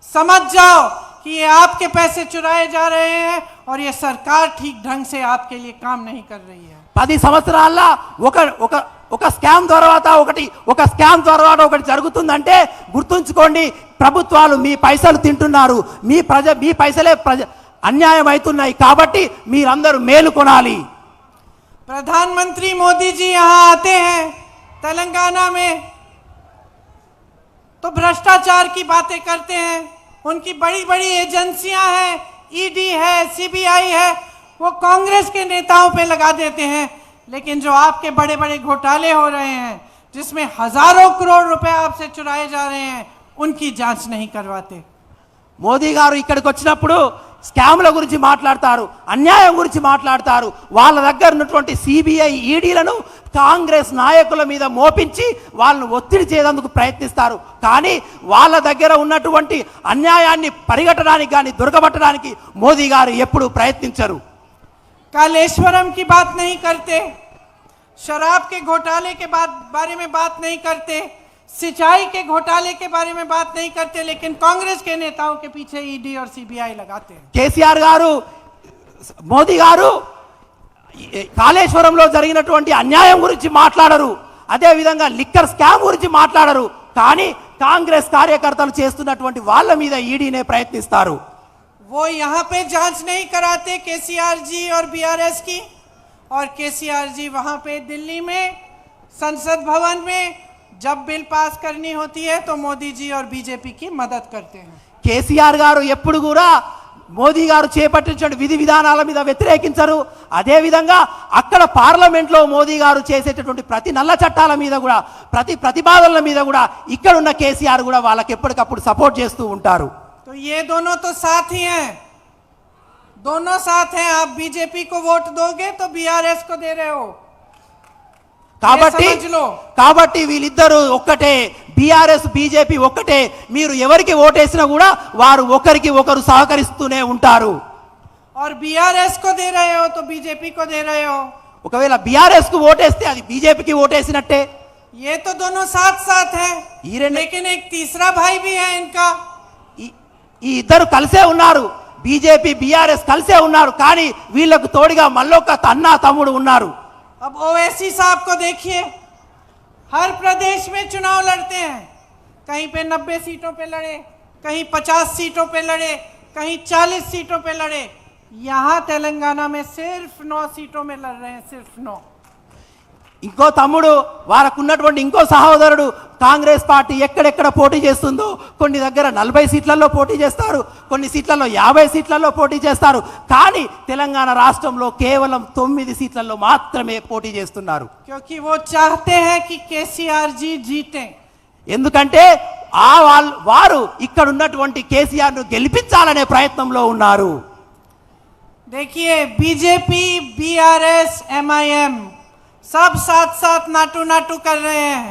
समझ जाओ कि ये आपके पैसे चुराए जा रहे हैं और ये सरकार ठीक ढंग से आपके लिए काम नहीं कर रही है। 10 సంవత్సరాల ఒక స్కామ్ తర్వాత ఒకటి జరుగుతుందంటే గుర్తుంచుకోండి, ప్రభుత్వాలు మీ పైసలు తింటున్నారు, మీ పైసలే అన్యాయం అవుతున్నాయి, కాబట్టి మీరందరూ మేలుకొనాలి। प्रधानमंत्री मोदी जी यहाँ आते हैं तेलंगाना में तो भ्रष्टाचार की बातें करते हैं। उनकी बड़ी बड़ी एजेंसियां हैं, ED है, CBI है, वो कांग्रेस के नेताओं पे लगा देते हैं। लेकिन जो आपके बड़े बड़े घोटाले हो रहे हैं जिसमें हजारों करोड़ रुपए आपसे चुराए जा रहे हैं उनकी जांच नहीं करवाते। మోదీ గారు ఇక్కడికి వచ్చినప్పుడు స్కామ్ల గురించి మాట్లాడతారు, అన్యాయం గురించి మాట్లాడతారు। వాళ్ళ దగ్గర ఉన్నటువంటి CBI EDలను కాంగ్రెస్ నాయకుల మీద మోపించి వాళ్ళను ఒత్తిడి చేయడానికి ప్రయత్నిస్తారు। కానీ వాళ్ళ దగ్గర ఉన్నటువంటి అన్యాయాన్ని పరిగెట్టడానికి కానీ దొరకబట్టడానికి మోదీ గారు ఎప్పుడు ప్రయత్నించరు। कालेश्वरम की बात नहीं करते, शराब के घोटाले के बारे में बात नहीं करते, सिंचाई के घोटाले के बारे में बात नहीं करते, लेकिन कांग्रेस के नेताओं के पीछे ED और CBI लगाते हैं। కేసీఆర్ గారు మోదీ గారు కాళేశ్వరంలో జరిగినటువంటి అన్యాయం గురించి మాట్లాడరు, అదే విధంగా లిక్కర్ స్కామ్ గురించి మాట్లాడరు, కానీ కాంగ్రెస్ కార్యకర్తలు చేస్తున్నటువంటి వాళ్ళ మీద ఈడీనే ప్రయత్నిస్తారు। वो यहाँ पे जांच नहीं कराते KCR जी और BRS की, और KCR जी वहाँ पे दिल्ली में संसद भवन में जब बिल पास करनी होती है तो मोदी जी और बीजेपी की मदद करते हैं। కేసీఆర్ గారు ఎప్పుడు కూడా మోదీ గారు చేపట్టించిన విధి విధానాల మీద వ్యతిరేకించరు. అదే విధంగా అక్కడ పార్లమెంట్లో మోదీ గారు చేసేటటువంటి ప్రతి నల్ల చట్టాల మీద కూడా, ప్రతి ప్రతిపాదనల మీద కూడా ఇక్కడ ఉన్న కేసీఆర్ కూడా వాళ్ళకి ఎప్పటికప్పుడు సపోర్ట్ చేస్తూ ఉంటారు. तो ये दोनों तो साथ ही हैं, दोनों साथ हैं. आप बीजेपी को वोट दोगे तो बीआरएस को दे रहे हो. కాబట్టి వీళ్ళిద్దరూ ఒక్కటే, బీఆర్ఎస్ బీజేపీ ఒక్కటే. మీరు ఎవరికి ఓటేసినా కూడా వారు ఒకరికి ఒకరు సహకరిస్తూనే ఉంటారు. और बीआरएस को दे रहे हो तो बीजेपी को दे रहे हो. ఒకవేళ బీఆర్ఎస్ కు ఓటేస్తే అది బీజేపీకి ఓటేసినట్టే. ये तो दोनों साथ साथ हैं, लेकिन एक तीसरा भाई भी है इनका. ఈ ఇద్దరు కలిసే ఉన్నారు, బీజేపీ బీఆర్ఎస్ కలిసే ఉన్నారు. కానీ వీళ్ళకు తోడుగా మళ్ళొక అన్న తమ్ముడు ఉన్నారు. अब ओवैसी साहब को देखिए, हर प्रदेश में चुनाव लड़ते हैं. कहीं पे 90 सीटों पे लड़े, कहीं 50 सीटों पे लड़े, कहीं 40 सीटों पे लड़े. यहाँ तेलंगाना में सिर्फ 9 सीटों में लड़ रहे हैं, सिर्फ 9. ఇంకో తమ్ముడు, వారకున్నటువంటి ఇంకో సహోదరుడు కాంగ్రెస్ పార్టీ ఎక్కడెక్కడ పోటీ చేస్తుందో కొన్ని దగ్గర 40 సీట్లలో పోటీ చేస్తారు, కొన్ని సీట్లలో 50 సీట్లలో పోటీ చేస్తారు. కానీ తెలంగాణ రాష్ట్రంలో కేవలం 9 సీట్లలో మాత్రమే పోటీ చేస్తున్నారు. क्योंकि वो चाहते हैं कि केसीआर जी जीते. ఎందుకంటే వారు ఇక్కడ ఉన్నటువంటి కేసీఆర్ ను గెలిపించాలనే ప్రయత్నంలో ఉన్నారు. देखिए, बीजेपీ, बीआरएस, एमआईएम सब साथ साथ नाटू नाटू कर रहे हैं.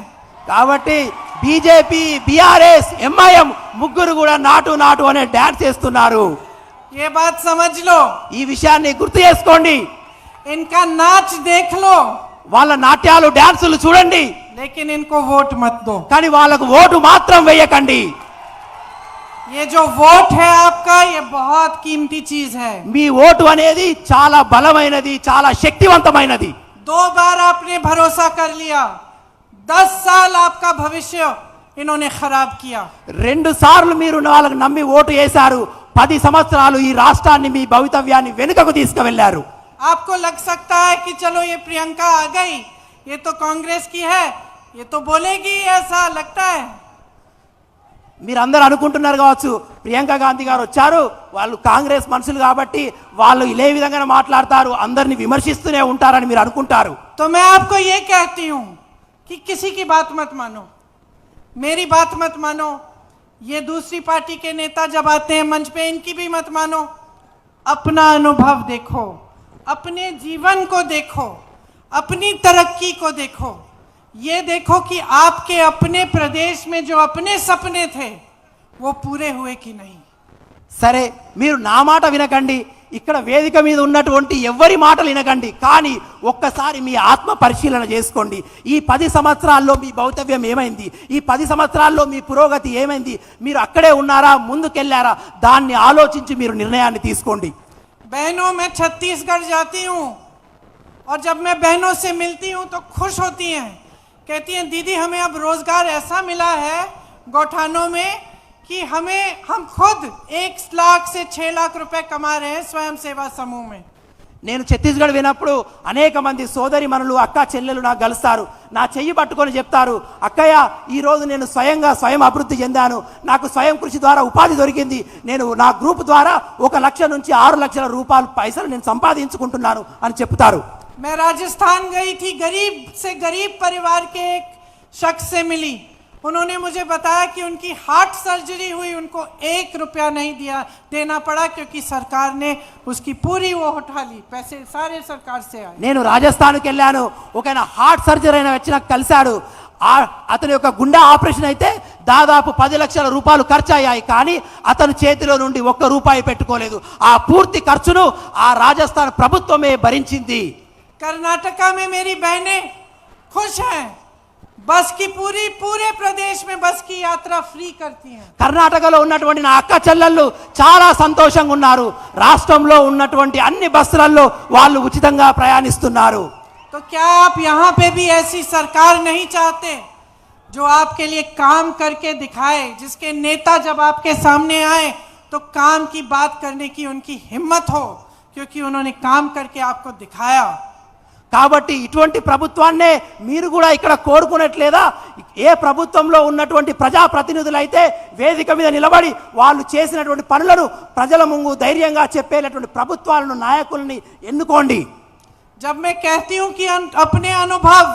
కాబట్టి బీజేపీ, బీఆర్ఎస్, ఎంఐఎం ముగ్గురు కూడా నాటు నాటు అనే డాన్స్ చేస్తున్నారు. ये बात समझ लो, ఈ విషయాన్ని గుర్తు చేసుకోండి. इनका नाच देख लो, వాళ్ళ నాట్యాలు డాన్సులు చూడండి, लेकिन इनको वोट मत दो. కానీ వాళ్ళకు ఓటు మాత్రం వేయకండి. ये जो वोट है आपका, ये बहुत कीमती चीज है. మీ ఓటు అనేది చాలా బలమైనది, చాలా శక్తివంతమైనది. 2 बार आपने भरोसा कर लिया, 10 साल आपका भविष्य इन्होंने खराब किया. 2 సార్లు మీరు వాళ్ళకు నమ్మి ఓటు వేశారు, 10 సంవత్సరాలు ఈ రాష్ట్రాన్ని, మీ భవితవ్యాన్ని వెనుకకు తీసుకువెళ్లారు. आपको लग सकता है कि चलो ये प्रियंका आ गई, ये तो कांग्रेस की है, ये तो बोलेगी, ऐसा लगता है. మీరందరూ అనుకుంటున్నారు కావచ్చు, ప్రియాంక గాంధీ గారు వచ్చారు, వాళ్ళు కాంగ్రెస్ మనుషులు కాబట్టి వాళ్ళు ఇదే విధంగా మాట్లాడతారు, అందరిని విమర్శిస్తూనే ఉంటారని మీరు అనుకుంటారు. तो मैं आपको ये कहती हूं कि किसी की बात मत मानो, मेरी बात मत मानो. ये दूसरी पार्टी के नेता जब आते हैं मंच पे, इनकी भी मत मानो. अपना अनुभव देखो, अपने जीवन को देखो, अपनी तरक्की को देखो. ये देखो कि आपके अपने प्रदेश में जो अपने सपने थे वो पूरे हुए कि नहीं. సరే, మీరు నా మాట వినకండి, ఇక్కడ వేదిక మీద ఉన్నటువంటి ఎవరి మాటలు వినకండి. కానీ ఒక్కసారి మీ ఆత్మ పరిశీలన చేసుకోండి. ఈ 10 సంవత్సరాల్లో మీ భౌతవ్యం ఏమైంది, ఈ 10 సంవత్సరాల్లో మీ పురోగతి ఏమైంది, మీరు అక్కడే ఉన్నారా, ముందుకెళ్ళారా, దాన్ని ఆలోచించి మీరు నిర్ణయాన్ని తీసుకోండి. बहनों, मैं छत्तीसगढ़ जाती हूँ और जब मैं बहनों से मिलती हूँ तो खुश होती हैं, कहती हैं दीदी हमें अब रोजगार ऐसा मिला है गौठानों में कि हम खुद 1 लाख से 6 लाख रुपए कमा रहे हैं स्वयं सेवा समूह में. నేను ఛత్తీస్గఢ్ వినప్పుడు అనేక మంది సోదరి మనులు, అక్క చెల్లెలు నాకు కలుస్తారు, నా చెయ్యి పట్టుకొని చెప్తారు, అక్కయ్య ఈరోజు నేను స్వయం అభివృద్ధి చెందాను, నాకు స్వయం కృషి ద్వారా ఉపాధి దొరికింది, నేను నా గ్రూప్ ద్వారా 1 లక్ష నుంచి 6 లక్షల రూపాయల పైసలు నేను సంపాదించుకుంటున్నాను అని చెప్తారు. मैं राजस्थान गई थी, गरीब से गरीब परिवार के एक शख्स से मिली. उन्होंने मुझे बताया कि उनकी हार्ट सर्जरी हुई, उनको 1 रुपया नहीं देना पड़ा क्योंकि सरकार ने उसकी पूरी वो उठा ली, पैसे सारे सरकार से आए. నేను రాజస్థాన్కి వెళ్ళాను, ఒక హార్ట్ సర్జరీ అయిన వచ్చి నాకు కలిశాడు. అతని యొక్క గుండె ఆపరేషన్ అయితే దాదాపు 10 లక్షల రూపాయలు ఖర్చు అయ్యాయి, కానీ అతని చేతిలో నుండి 1 రూపాయి పెట్టుకోలేదు. ఆ పూర్తి ఖర్చును ఆ రాజస్థాన్ ప్రభుత్వమే భరించింది. कर्नाटका में मेरी बहनें खुश हैं, बस की पूरे प्रदेश में बस की यात्रा फ्री करती हैं. కర్ణాటకలో ఉన్నటువంటి నా అక్క చెల్లెళ్ళు చాలా సంతోషంగా ఉన్నారు. రాష్ట్రంలో ఉన్నటువంటి అన్ని బస్సులలో వాళ్ళు ఉచితంగా ప్రయాణిస్తున్నారు. तो क्या आप यहाँ पे भी ऐसी सरकार नहीं चाहते जो आपके लिए काम करके दिखाए, जिसके नेता जब आपके सामने आए तो काम की बात करने की उनकी हिम्मत हो, क्योंकि उन्होंने काम करके आपको दिखाया. కాబట్టి ఇటువంటి ప్రభుత్వాన్నే మీరు కూడా ఇక్కడ కోరుకున్నట్లేదా? ఏ ప్రభుత్వంలో ఉన్నటువంటి ప్రజాప్రతినిధులైతే వేదిక మీద నిలబడి వాళ్ళు చేసినటువంటి పనులను ప్రజల ముందు ధైర్యంగా చెప్పేటటువంటి ప్రభుత్వాలను నాయకుల్ని ఎన్నుకోండి. जब मैं कहती हूं कि अपने अनुभव,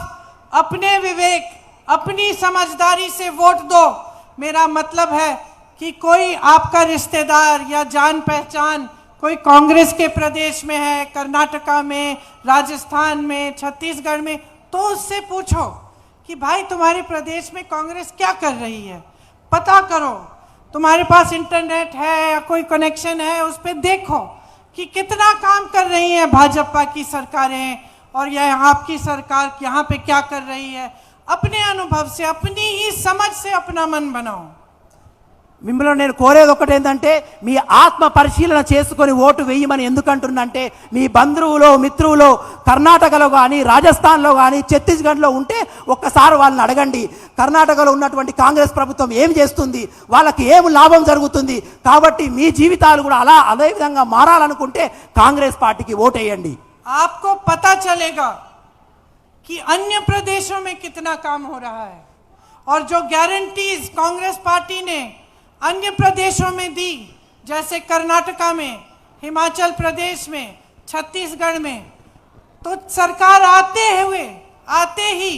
अपने विवेक, अपनी समझदारी से वोट दो, मेरा मतलब है कि कोई आपका रिश्तेदार या जान पहचान कोई कांग्रेस के प्रदेश में है, कर्नाटका में, राजस्थान में, छत्तीसगढ़ में, तो उससे पूछो कि भाई तुम्हारे प्रदेश में कांग्रेस क्या कर रही है, पता करो. तुम्हारे पास इंटरनेट है या कोई कनेक्शन है, उस पर देखो कि कितना काम कर रही है भाजपा की सरकारें और यह आपकी सरकार यहाँ पे क्या कर रही है. अपने अनुभव से, अपनी ही समझ से अपना मन बनाओ. మిమ్మల్ని నేను కోరేది ఒకటి ఏంటంటే మీ ఆత్మ పరిశీలన చేసుకొని ఓటు వేయమని ఎందుకంటున్నంటే మీ బంధువులు మిత్రులు కర్ణాటకలో కానీ రాజస్థాన్లో కానీ ఛత్తీస్గఢ్లో ఉంటే ఒక్కసారి వాళ్ళని అడగండి. కర్ణాటకలో ఉన్నటువంటి కాంగ్రెస్ ప్రభుత్వం ఏం చేస్తుంది, వాళ్ళకి ఏం లాభం జరుగుతుంది. కాబట్టి మీ జీవితాలు కూడా అదే విధంగా మారాలనుకుంటే కాంగ్రెస్ పార్టీకి ఓటేయండి. आपको पता चलेगा कि अन्य प्रदेशों में कितना काम हो रहा है और जो गारंटीज कांग्रेस पार्टी ने अन्य प्रदेशों में दी, जैसे कर्नाटका में, हिमाचल प्रदेश में, छत्तीसगढ़ में, तो सरकार आते ही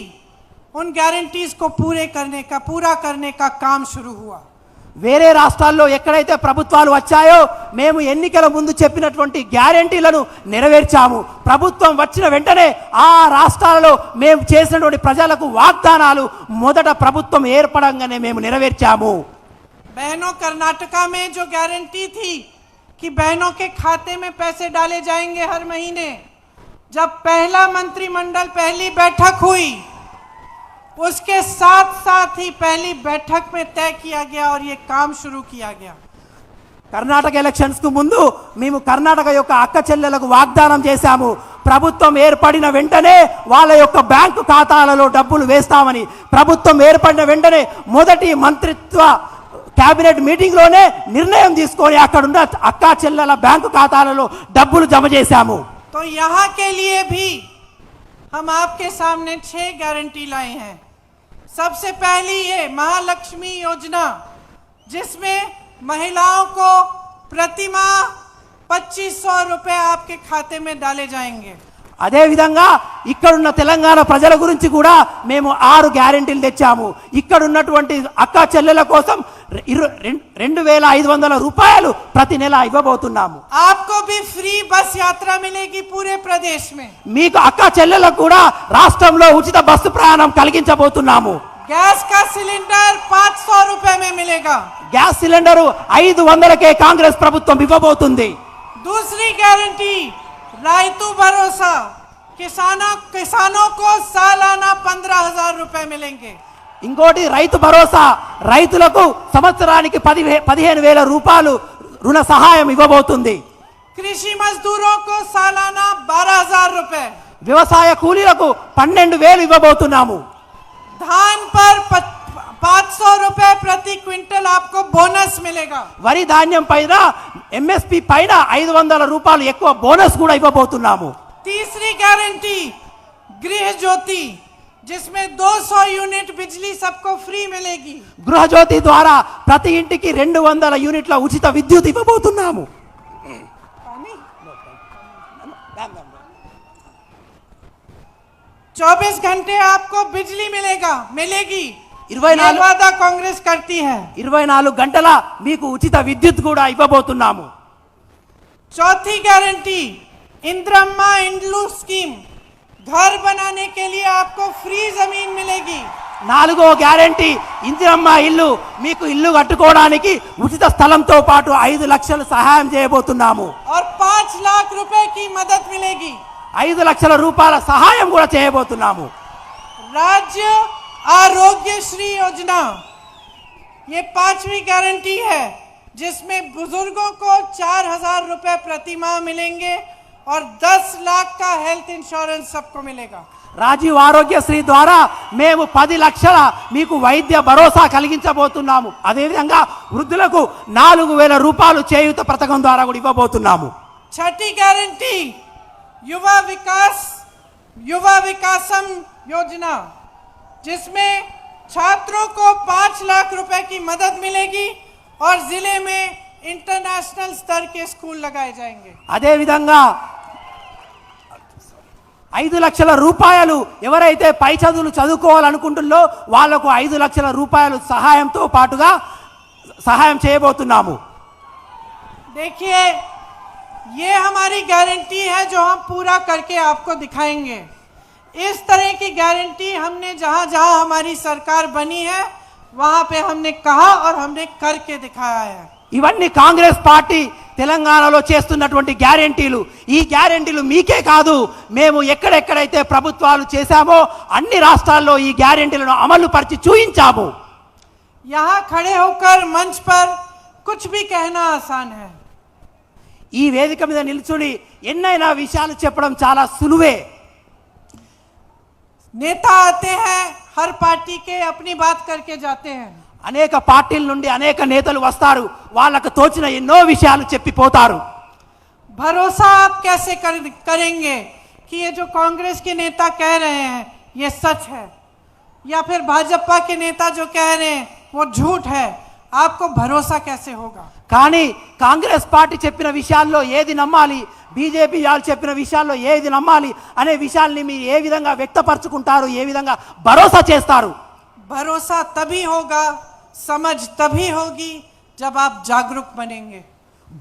उन गारंटीज को पूरा करने का काम शुरू हुआ. వేరే రాష్ట్రాల్లో ఎక్కడైతే ప్రభుత్వాలు వచ్చాయో మేము ఎన్నికల ముందు చెప్పినటువంటి గ్యారెంటీలను నెరవేర్చాము. ప్రభుత్వం వచ్చిన వెంటనే ఆ రాష్ట్రాలలో మేము చేసినటువంటి ప్రజలకు వాగ్దానాలు మొదట ప్రభుత్వం ఏర్పడంగానే మేము నెరవేర్చాము. बहनों, कर्नाटका में जो गारंटी थी कि बहनों के खाते में पैसे डाले जाएंगे हर महीने, जब पहला मंत्रिमंडल पहली बैठक हुई उसके साथ साथ ही पहली बैठक में तय किया गया और ये काम शुरू किया गया. కర్ణాటక ఎలక్షన్స్ కు ముందు మేము కర్ణాటక యొక్క అక్క చెల్లెలకు వాగ్దానం చేశాము. ప్రభుత్వం ఏర్పడిన వెంటనే వాళ్ళ యొక్క బ్యాంకు ఖాతాలలో డబ్బులు వేస్తామని. ప్రభుత్వం ఏర్పడిన వెంటనే మొదటి మంత్రిత్వ कैबिनेट मीटिंग लोने निर्णय తీసుకొని అక్కడున్న అక్కా చెల్లెల బ్యాంకు ఖాతాలలో డబ్బులు జమ చేశాము. तो यहाँ के लिए भी हम आपके सामने 6 गारंटी लाए हैं. सबसे पहली ये महालक्ष्मी योजना, जिसमें महिलाओं को प्रति माह 2500 रुपए आपके खाते में डाले जाएंगे. అదే విధంగా ఇక్కడున్న తెలంగాణ ప్రజల గురించి కూడా మేము 6 గ్యారెంటీలు తెచ్చాము. ఇక్కడ ఉన్నటువంటి అక్క చెల్లెల కోసం 2500 రూపాయలు ప్రతి నెల ఇవ్వబోతున్నాము. आपको भी फ्री बस यात्रा मिलेगी पूरे प्रदेश में. మీకు అక్క చెల్లెలకు కూడా రాష్ట్రంలో ఉచిత బస్సు ప్రయాణం కలిగించబోతున్నాము. गैस का सिलेंडर 500 रुपए में मिलेगा. గ్యాస్ సిలిండర్ 500కే కాంగ్రెస్ ప్రభుత్వం ఇవ్వబోతుంది. दूसरी गारंटी रायतू भरोसा, किसानों को सालाना 15,000 रुपए मिलेंगे. ఇంకోటి రైతు భరోసా, రైతులకు సంవత్సరానికి 15,000 రూపాయలు రుణ సహాయం ఇవ్వబోతుంది. कृषि मजदूरों को सालाना 12,000 रुपए. వ్యవసాయ కూలీలకు 12,000 ఇవ్వబోతున్నాము. धान पर 500 रुपए प्रति क्विंटल आपको बोनस मिलेगा. వరి ధాన్యం పైన ఎంఎస్పి పైన 500 రూపాయలు ఎక్కువ బోనస్ కూడా ఇవ్వబోతున్నాము. तीसरी गारंटी गृह ज्योति, जिसमें 200 यूनिट बिजली सबको फ्री मिलेगी. గృహజ్యోతి ద్వారా ప్రతి ఇంటికి 200 యూనిట్ల ఉచిత విద్యుత్ ఇవ్వబోతున్నాము. 24 घंटे आपको बिजली मिलेगी. 24 वादा कांग्रेस करती है. 24 గంటల మీకు ఉచిత విద్యుత్ కూడా ఇవ్వబోతున్నాము. चौथी गारंटी इंदिरा इंड्लू स्कीम, घर बनाने के लिए आपको फ्री जमीन मिलेगी. 4వ గ్యారెంటీ ఇందిరమ్మ ఇల్లు, మీకు ఇల్లు కట్టుకోవడానికి ఉచిత స్థలంతో పాటు 5 లక్షలు సహాయం చేయబోతున్నాము. और 5 लाख रुपए की मदद मिलेगी. 5 లక్షల రూపాయల సహాయం కూడా చేయబోతున్నాము. राज्य आरोग्य श्री योजना, ये 5वीं गारंटी है, जिसमें बुजुर्गों को 4,000 रुपए प्रति माह मिलेंगे और 10 लाख का हेल्थ इंश्योरेंस सबको मिलेगा. రాజీవ్ ఆరోగ్యశ్రీ ద్వారా మేము 10 లక్షల మీకు వైద్య భరోసా కలిగించబోతున్నాము. అదేవిధంగా వృద్ధులకు 4,000 రూపాయలు చేయూత పథకం ద్వారా కూడా ఇవ్వబోతున్నాము. छठी गारंटी युवा विकास युवा विकासम योजना, जिसमें छात्रों को 5 लाख रुपए की मदद मिलेगी और जिले में इंटरनेशनल स्तर के स्कूल लगाए जाएंगे। అదే విధంగా 5 లక్షల రూపాయలు ఎవరైతే పై చదువులు చదువుకోవాలనుకుంటున్నారో వాళ్లకు 5 లక్షల రూపాయలు సహాయంతో పాటుగా సహాయం చేయబోతున్నాము। देखिए, ये हमारी गारंटी है जो हम पूरा करके आपको दिखाएंगे। इस तरह की गारंटी हमने जहां जहां हमारी सरकार बनी है वहां पे हमने कहा और हमने करके दिखाया है। ఇవన్నీ కాంగ్రెస్ పార్టీ తెలంగాణలో చేస్తున్నటువంటి గ్యారెంటీలు। ఈ గ్యారెంటీలు మీకే కాదు, మేము ఎక్కడెక్కడైతే ప్రభుత్వాలు చేశామో అన్ని రాష్ట్రాల్లో ఈ గ్యారెంటీలను అమలు పరిచి చూయించాము। यहाँ खड़े होकर मंच पर कुछ भी कहना आसान है। ఈ వేదిక మీద నిల్చుని ఎన్నైనా విషయాలు చెప్పడం చాలా సులువే। नेता आते हैं, हर पार्टी के अपनी बात करके जाते हैं। అనేక పార్టీల నుండి అనేక నేతలు వస్తారు, వాళ్ళకు తోచిన ఎన్నో విషయాలు చెప్పిపోతారు। भरोसा आप कैसे करेंगे कि ये जो कांग्रेस के नेता कह रहे हैं ये सच है, या फिर भाजपा के नेता जो कह रहे हैं वो झूठ है? आपको भरोसा कैसे होगा? కానీ కాంగ్రెస్ పార్టీ చెప్పిన విషయాల్లో ఏది నమ్మాలి, బీజేపీ వాళ్ళు చెప్పిన విషయాల్లో ఏది నమ్మాలి అనే విషయాల్ని మీరు ఏ విధంగా వ్యక్తపరచుకుంటారు, ఏ విధంగా భరోసా చేస్తారు? भरोसा तभी होगा, समझ तभी होगी जब आप जागरूक बनेंगे।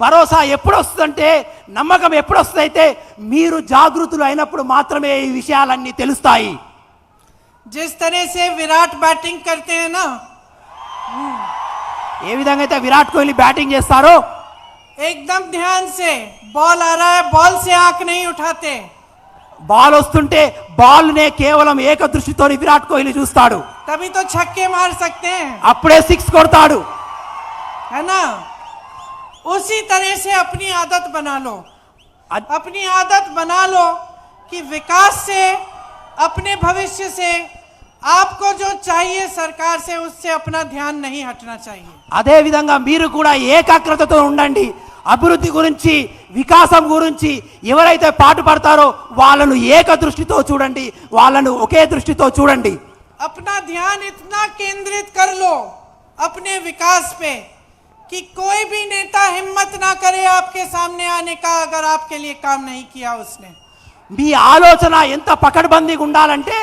భరోసా ఎప్పుడు వస్తుందంటే, నమ్మకం ఎప్పుడు వస్తుందైతే మీరు జాగృతులు అయినప్పుడు మాత్రమే ఈ విషయాలన్నీ తెలుస్తాయి। जिस तरह से विराट बैटिंग करते हैं ना, ఏ విధంగా అయితే విరాట్ కోహ్లీ బ్యాటింగ్ చేస్తారో एकदम ध्यान से बॉल आ रहा है, बॉल से आंख नहीं उठाते। బాల్ వస్తుంటే బాల్ నే కేవలం ఏక దృష్టితో విరాట్ కోహ్లీ చూస్తాడు, तभी तो छक्के मार सकते हैं, అప్పుడే 6 కొడతాడు। है ना? उसी तरह से अपनी आदत बना लो, अपनी आदत बना लो कि विकास से, अपने भविष्य से, आपको जो चाहिए सरकार से उससे अपना ध्यान नहीं हटना चाहिए। అదే విధంగా మీరు కూడా ఏకాగ్రతతో ఉండండి। అభివృద్ధి గురించి, వికాసం గురించి ఎవరైతే పాటుపడతారో వాళ్ళను ఏక దృష్టితో చూడండి, వాళ్ళను ఒకే దృష్టితో చూడండి। अपना ध्यान इतना केंद्रित कर लो अपने विकास पे कि कोई भी नेता हिम्मत ना करे आपके सामने आने का अगर आपके लिए काम नहीं किया उसने। మీ ఆలోచన ఎంత పకడ్బందీగా ఉండాలంటే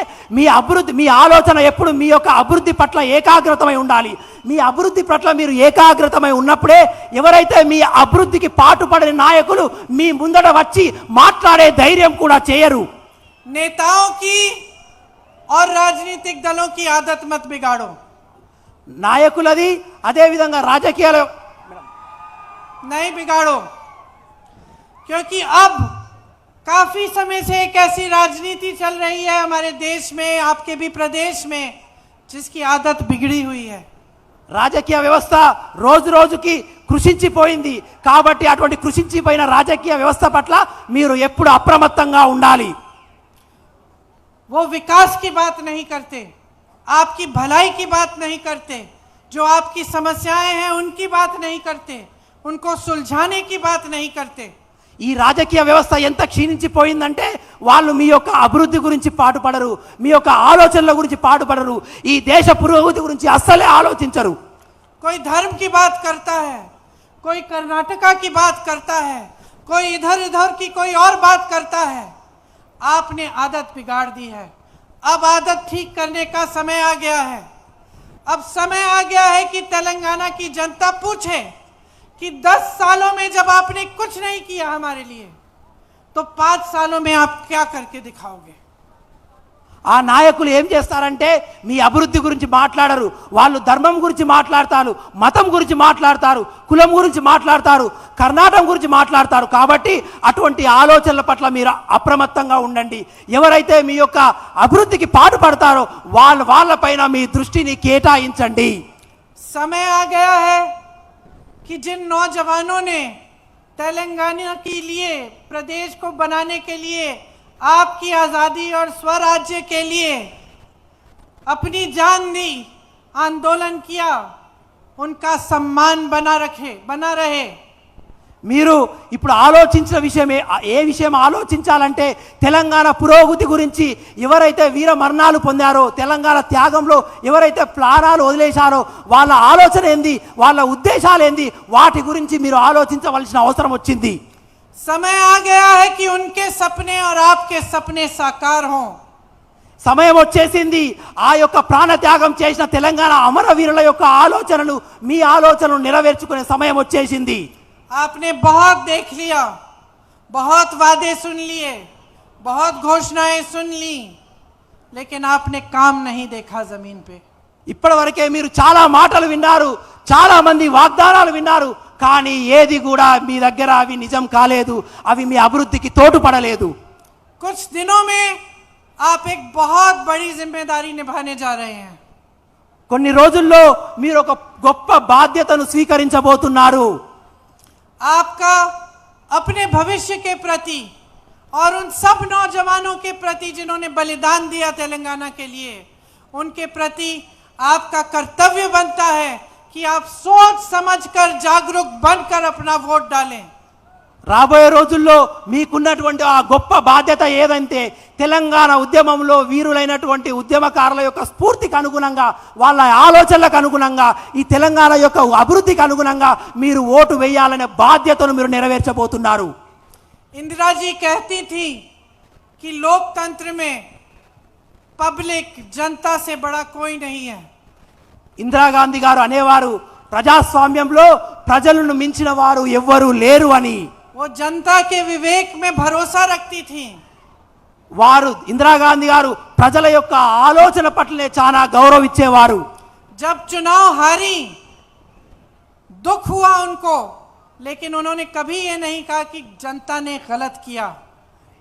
మీ ఆలోచన ఎప్పుడు మీ యొక్క అభివృద్ధి పట్ల ఏకాగ్రతమై ఉండాలి। మీ అభివృద్ధి పట్ల మీరు ఏకాగ్రతమై ఉన్నప్పుడే ఎవరైతే మీ అభివృద్ధికి పాటుపడని నాయకులు మీ ముందట వచ్చి మాట్లాడే ధైర్యం కూడా చేయరు। नेताओं की और राजनीतिक दलों की आदत मत बिगाड़ो। నాయకులది అదే విధంగా రాజకీయాల नहीं बिगाड़ो, क्योंकि अब काफी समय से एक ऐसी राजनीति चल रही है हमारे देश में, आपके भी प्रदेश में, जिसकी आदत बिगड़ी हुई है। రాజకీయ వ్యవస్థ రోజు రోజుకి కృషించిపోయింది కాబట్టి అటువంటి కృషించిపోయిన రాజకీయ వ్యవస్థ పట్ల మీరు ఎప్పుడు అప్రమత్తంగా ఉండాలి। वो विकास की बात नहीं करते, आपकी भलाई की बात नहीं करते, जो आपकी समस्याएं हैं उनकी बात नहीं करते, उनको सुलझाने की बात नहीं करते। ఈ రాజకీయ వ్యవస్థ ఎంత క్షీణించిపోయిందంటే వాళ్ళు మీ యొక్క అభివృద్ధి గురించి పాటుపడరు, మీ యొక్క ఆలోచనల గురించి పాటుపడరు, ఈ దేశ పురోగతి గురించి అస్సలే ఆలోచించరు। कोई धर्म की बात करता है, कोई कर्नाटका की बात करता है, कोई इधर उधर की कोई और बात करता है। आपने आदत बिगाड़ दी है, अब आदत ठीक करने का समय आ गया है। अब समय आ गया है कि तेलंगाना की जनता पूछे कि 10 सालों में जब आपने कुछ नहीं किया हमारे लिए, तो 5 सालों में आप क्या करके दिखाओगे? ఆ నాయకులు ఏం చేస్తారంటే మీ అభివృద్ధి గురించి మాట్లాడరు, వాళ్ళు ధర్మం గురించి మాట్లాడతారు, మతం గురించి మాట్లాడతారు, కులం గురించి మాట్లాడతారు, కర్ణాటక గురించి మాట్లాడతారు। కాబట్టి అటువంటి ఆలోచనల పట్ల మీరు అప్రమత్తంగా ఉండండి। ఎవరైతే మీ యొక్క అభివృద్ధికి పాటుపడతారో వాళ్ళపైన మీ దృష్టిని కేటాయించండి। समय आ गया है कि जिन नौजवानों ने तेलंगाना के लिए, प्रदेश को बनाने के लिए, आपकी आज़ादी और स्वराज्य के लिए अपनी जान दी, आंदोलन किया, उनका सम्मान बना रहे। మీరు ఇప్పుడు ఆలోచించిన విషయమే ఏ విషయం ఆలోచించాలంటే తెలంగాణ పురోగతి గురించి ఎవరైతే వీర మరణాలు పొందారో తెలంగాణ త్యాగంలో ఎవరైతే ప్రాణాలు వదిలేశారో వాళ్ళ ఆలోచన ఏంది వాళ్ళ ఉద్దేశాలు ఏంది వాటి గురించి మీరు ఆలోచించవలసిన అవసరం వచ్చింది समय आ गया है कि उनके सपने और आपके सपने साकार हों సమయం వచ్చేసింది ఆ యొక్క ప్రాణ త్యాగం చేసిన తెలంగాణ అమరవీరుల యొక్క ఆలోచనలు మీ ఆలోచనలు నెరవేర్చుకునే సమయం వచ్చేసింది आपने बहुत देख लिया बहुत वादे सुन लिए बहुत घोषणाएं सुन ली लेकिन आपने काम नहीं देखा जमीन पे ఇప్పటివరకే మీరు చాలా మాటలు విన్నారు చాలా మంది వాగ్దానాలు విన్నారు కానీ ఏది కూడా మీ దగ్గర అవి నిజం కాలేదు అవి మీ అభివృద్ధికి తోడ్పడలేదు कुछ दिनों में आप एक बहुत बड़ी जिम्मेदारी निभाने जा रहे हैं కొన్ని రోజుల్లో మీరు ఒక గొప్ప బాధ్యతను స్వీకరించబోతున్నారు आपका अपने भविष्य के प्रति और उन सब नौजवानों के प्रति जिन्होंने बलिदान दिया तेलंगाना के लिए उनके प्रति आपका कर्तव्य बनता है कि आप सोच समझकर जागरूक बनकर अपना वोट डालें రాబోయే రోజుల్లో మీకున్నటువంటి ఆ గొప్ప బాధ్యత ఏదంటే తెలంగాణ ఉద్యమంలో వీరులైనటువంటి ఉద్యమకారుల యొక్క స్ఫూర్తికి అనుగుణంగా వాళ్ళ ఆలోచనలకు అనుగుణంగా ఈ తెలంగాణ యొక్క అభివృద్ధికి అనుగుణంగా మీరు ఓటు వేయాలనే బాధ్యతను మీరు నెరవేర్చబోతున్నారు इंदिरा जी कहती थी कि लोकतंत्र में पब्लिक जनता से बड़ा कोई नहीं है ఇందిరాగాంధీ గారు అనేవారు ప్రజాస్వామ్యంలో ప్రజలను మించిన వారు ఎవ్వరూ లేరు అని वो जनता के विवेक में भरोसा रखती थी వారు ఇందిరాగాంధీ గారు ప్రజల యొక్క ఆలోచన పట్లనే చాలా గౌరవించేవారు जब चुनाव हारी दुख हुआ उनको लेकिन उन्होंने कभी ये नहीं कहा कि जनता ने गलत किया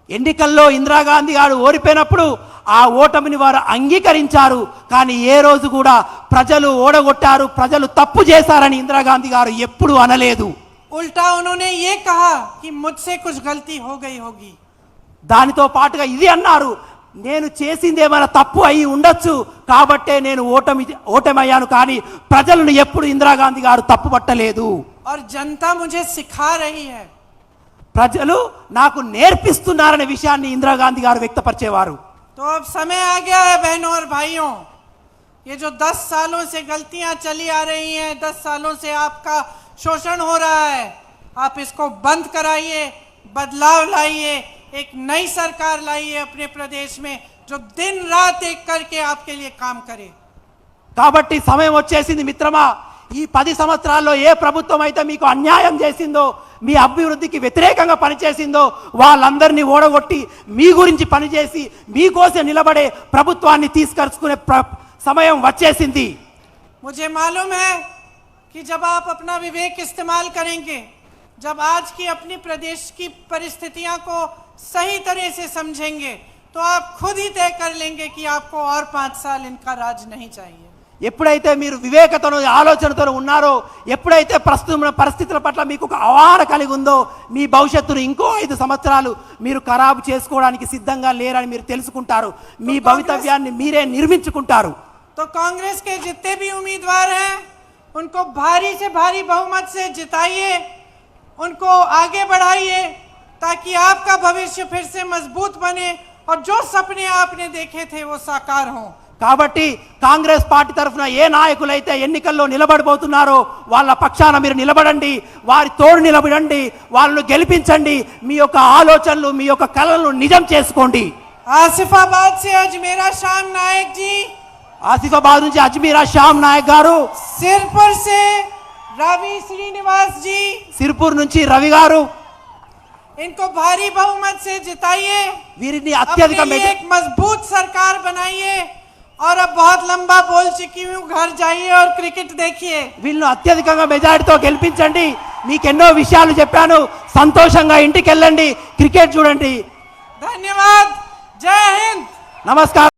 ఎన్నికల్లో ఇందిరాగాంధీ గారు ఓడిపోయినప్పుడు ఆ ఓటమిని వారు అంగీకరించారు కానీ ఏ రోజు కూడా ప్రజలు ఓడగొట్టారు ప్రజలు తప్పు చేశారని ఇందిరాగాంధీ గారు ఎప్పుడూ అనలేదు उल्टा उन्होंने ये कहा कि मुझसे कुछ गलती हो गई होगी దానితో పాటుగా ఇది అన్నారు నేను చేసింది ఏమైనా తప్పు అయి ఉండొచ్చు కాబట్టే నేను ఓటమయ్యాను కానీ ప్రజలను ఎప్పుడు ఇందిరాగాంధీ గారు తప్పు పట్టలేదు और जनता मुझे सिखा रही है ప్రజలు నాకు నేర్పిస్తున్నారనే విషయాన్ని ఇందిరాగాంధీ గారు వ్యక్తపరిచేవారు तो अब समय आ गया है बहनों और भाइयों ये जो 10 सालों से गलतियां चली आ रही हैं 10 सालों से आपका शोषण हो रहा है आप इसको बंद कराइए बदलाव लाइए एक नई सरकार लाइए अपने प्रदेश में जो दिन रात एक करके आपके लिए काम करे కాబట్టి సమయం వచ్చేసింది మిత్రమా ఈ 10 సంవత్సరాల్లో ఏ ప్రభుత్వం అయితే మీకు అన్యాయం చేసిందో మీ అభివృద్ధికి వ్యతిరేకంగా పనిచేసిందో వాళ్ళందరినీ ఓడగొట్టి మీ గురించి పనిచేసి మీకోసం నిలబడే ప్రభుత్వాన్ని తీసుకొచ్చుకునే సమయం వచ్చేసింది मुझे मालूम है कि जब आप अपना विवेक इस्तेमाल करेंगे जब आज की अपनी प्रदेश की परिस्थितियां को सही तरह से समझेंगे तो आप खुद ही तय कर लेंगे कि आपको और 5 साल इनका राज नहीं चाहिए ఎప్పుడైతే మీరు వివేకతను ఆలోచనతో ఉన్నారో ఎప్పుడైతే ప్రస్తుత పరిస్థితుల పట్ల మీకు ఒక అవగాహన కలిగి ఉందో మీ భవిష్యత్తును ఇంకో 5 సంవత్సరాలు మీరు ఖరాబు చేసుకోవడానికి సిద్ధంగా లేరని మీరు తెలుసుకుంటారు మీ భవితవ్యాన్ని మీరే నిర్మించుకుంటారు तो कांग्रेस के जितने भी उम्मीदवार हैं उनको भारी से भारी बहुमत से जिताइए उनको आगे बढ़ाइए ताकि आपका भविष्य फिर से मजबूत बने और जो सपने आपने देखे थे वो साकार हों కాబట్టి కాంగ్రెస్ పార్టీ తరఫున ఏ నాయకులైతే ఎన్నికల్లో నిలబడబోతున్నారో వాళ్ళ పక్షాన మీరు నిలబడండి వారి తోడు నిలబడండి వాళ్ళను గెలిపించండి మీ యొక్క ఆలోచనలు మీ యొక్క కలలను నిజం చేసుకోండి आसिफाबाद से अजमेरा श्याम नायक जी ఆసిఫాబాద్ నుంచి అజ్మీరా శ్యామ్ నాయక్ గారు सिरपुर से रवि श्रीनिवास जी సిర్పూర్ నుంచి రవి గారు इनको भारी बहुमत से जिताइए వీరిని अपने అత్యధిక लिए एक मजबूत सरकार बनाइए और अब बहुत लंबा बोल चुकी हूँ घर जाइए और क्रिकेट देखिए వీళ్ళను అత్యధికంగా మెజారిటీతో గెలిపించండి మీకు ఎన్నో విషయాలు చెప్పాను సంతోషంగా ఇంటికి వెళ్ళండి క్రికెట్ చూడండి धन्यवाद जय हिंद నమస్కారం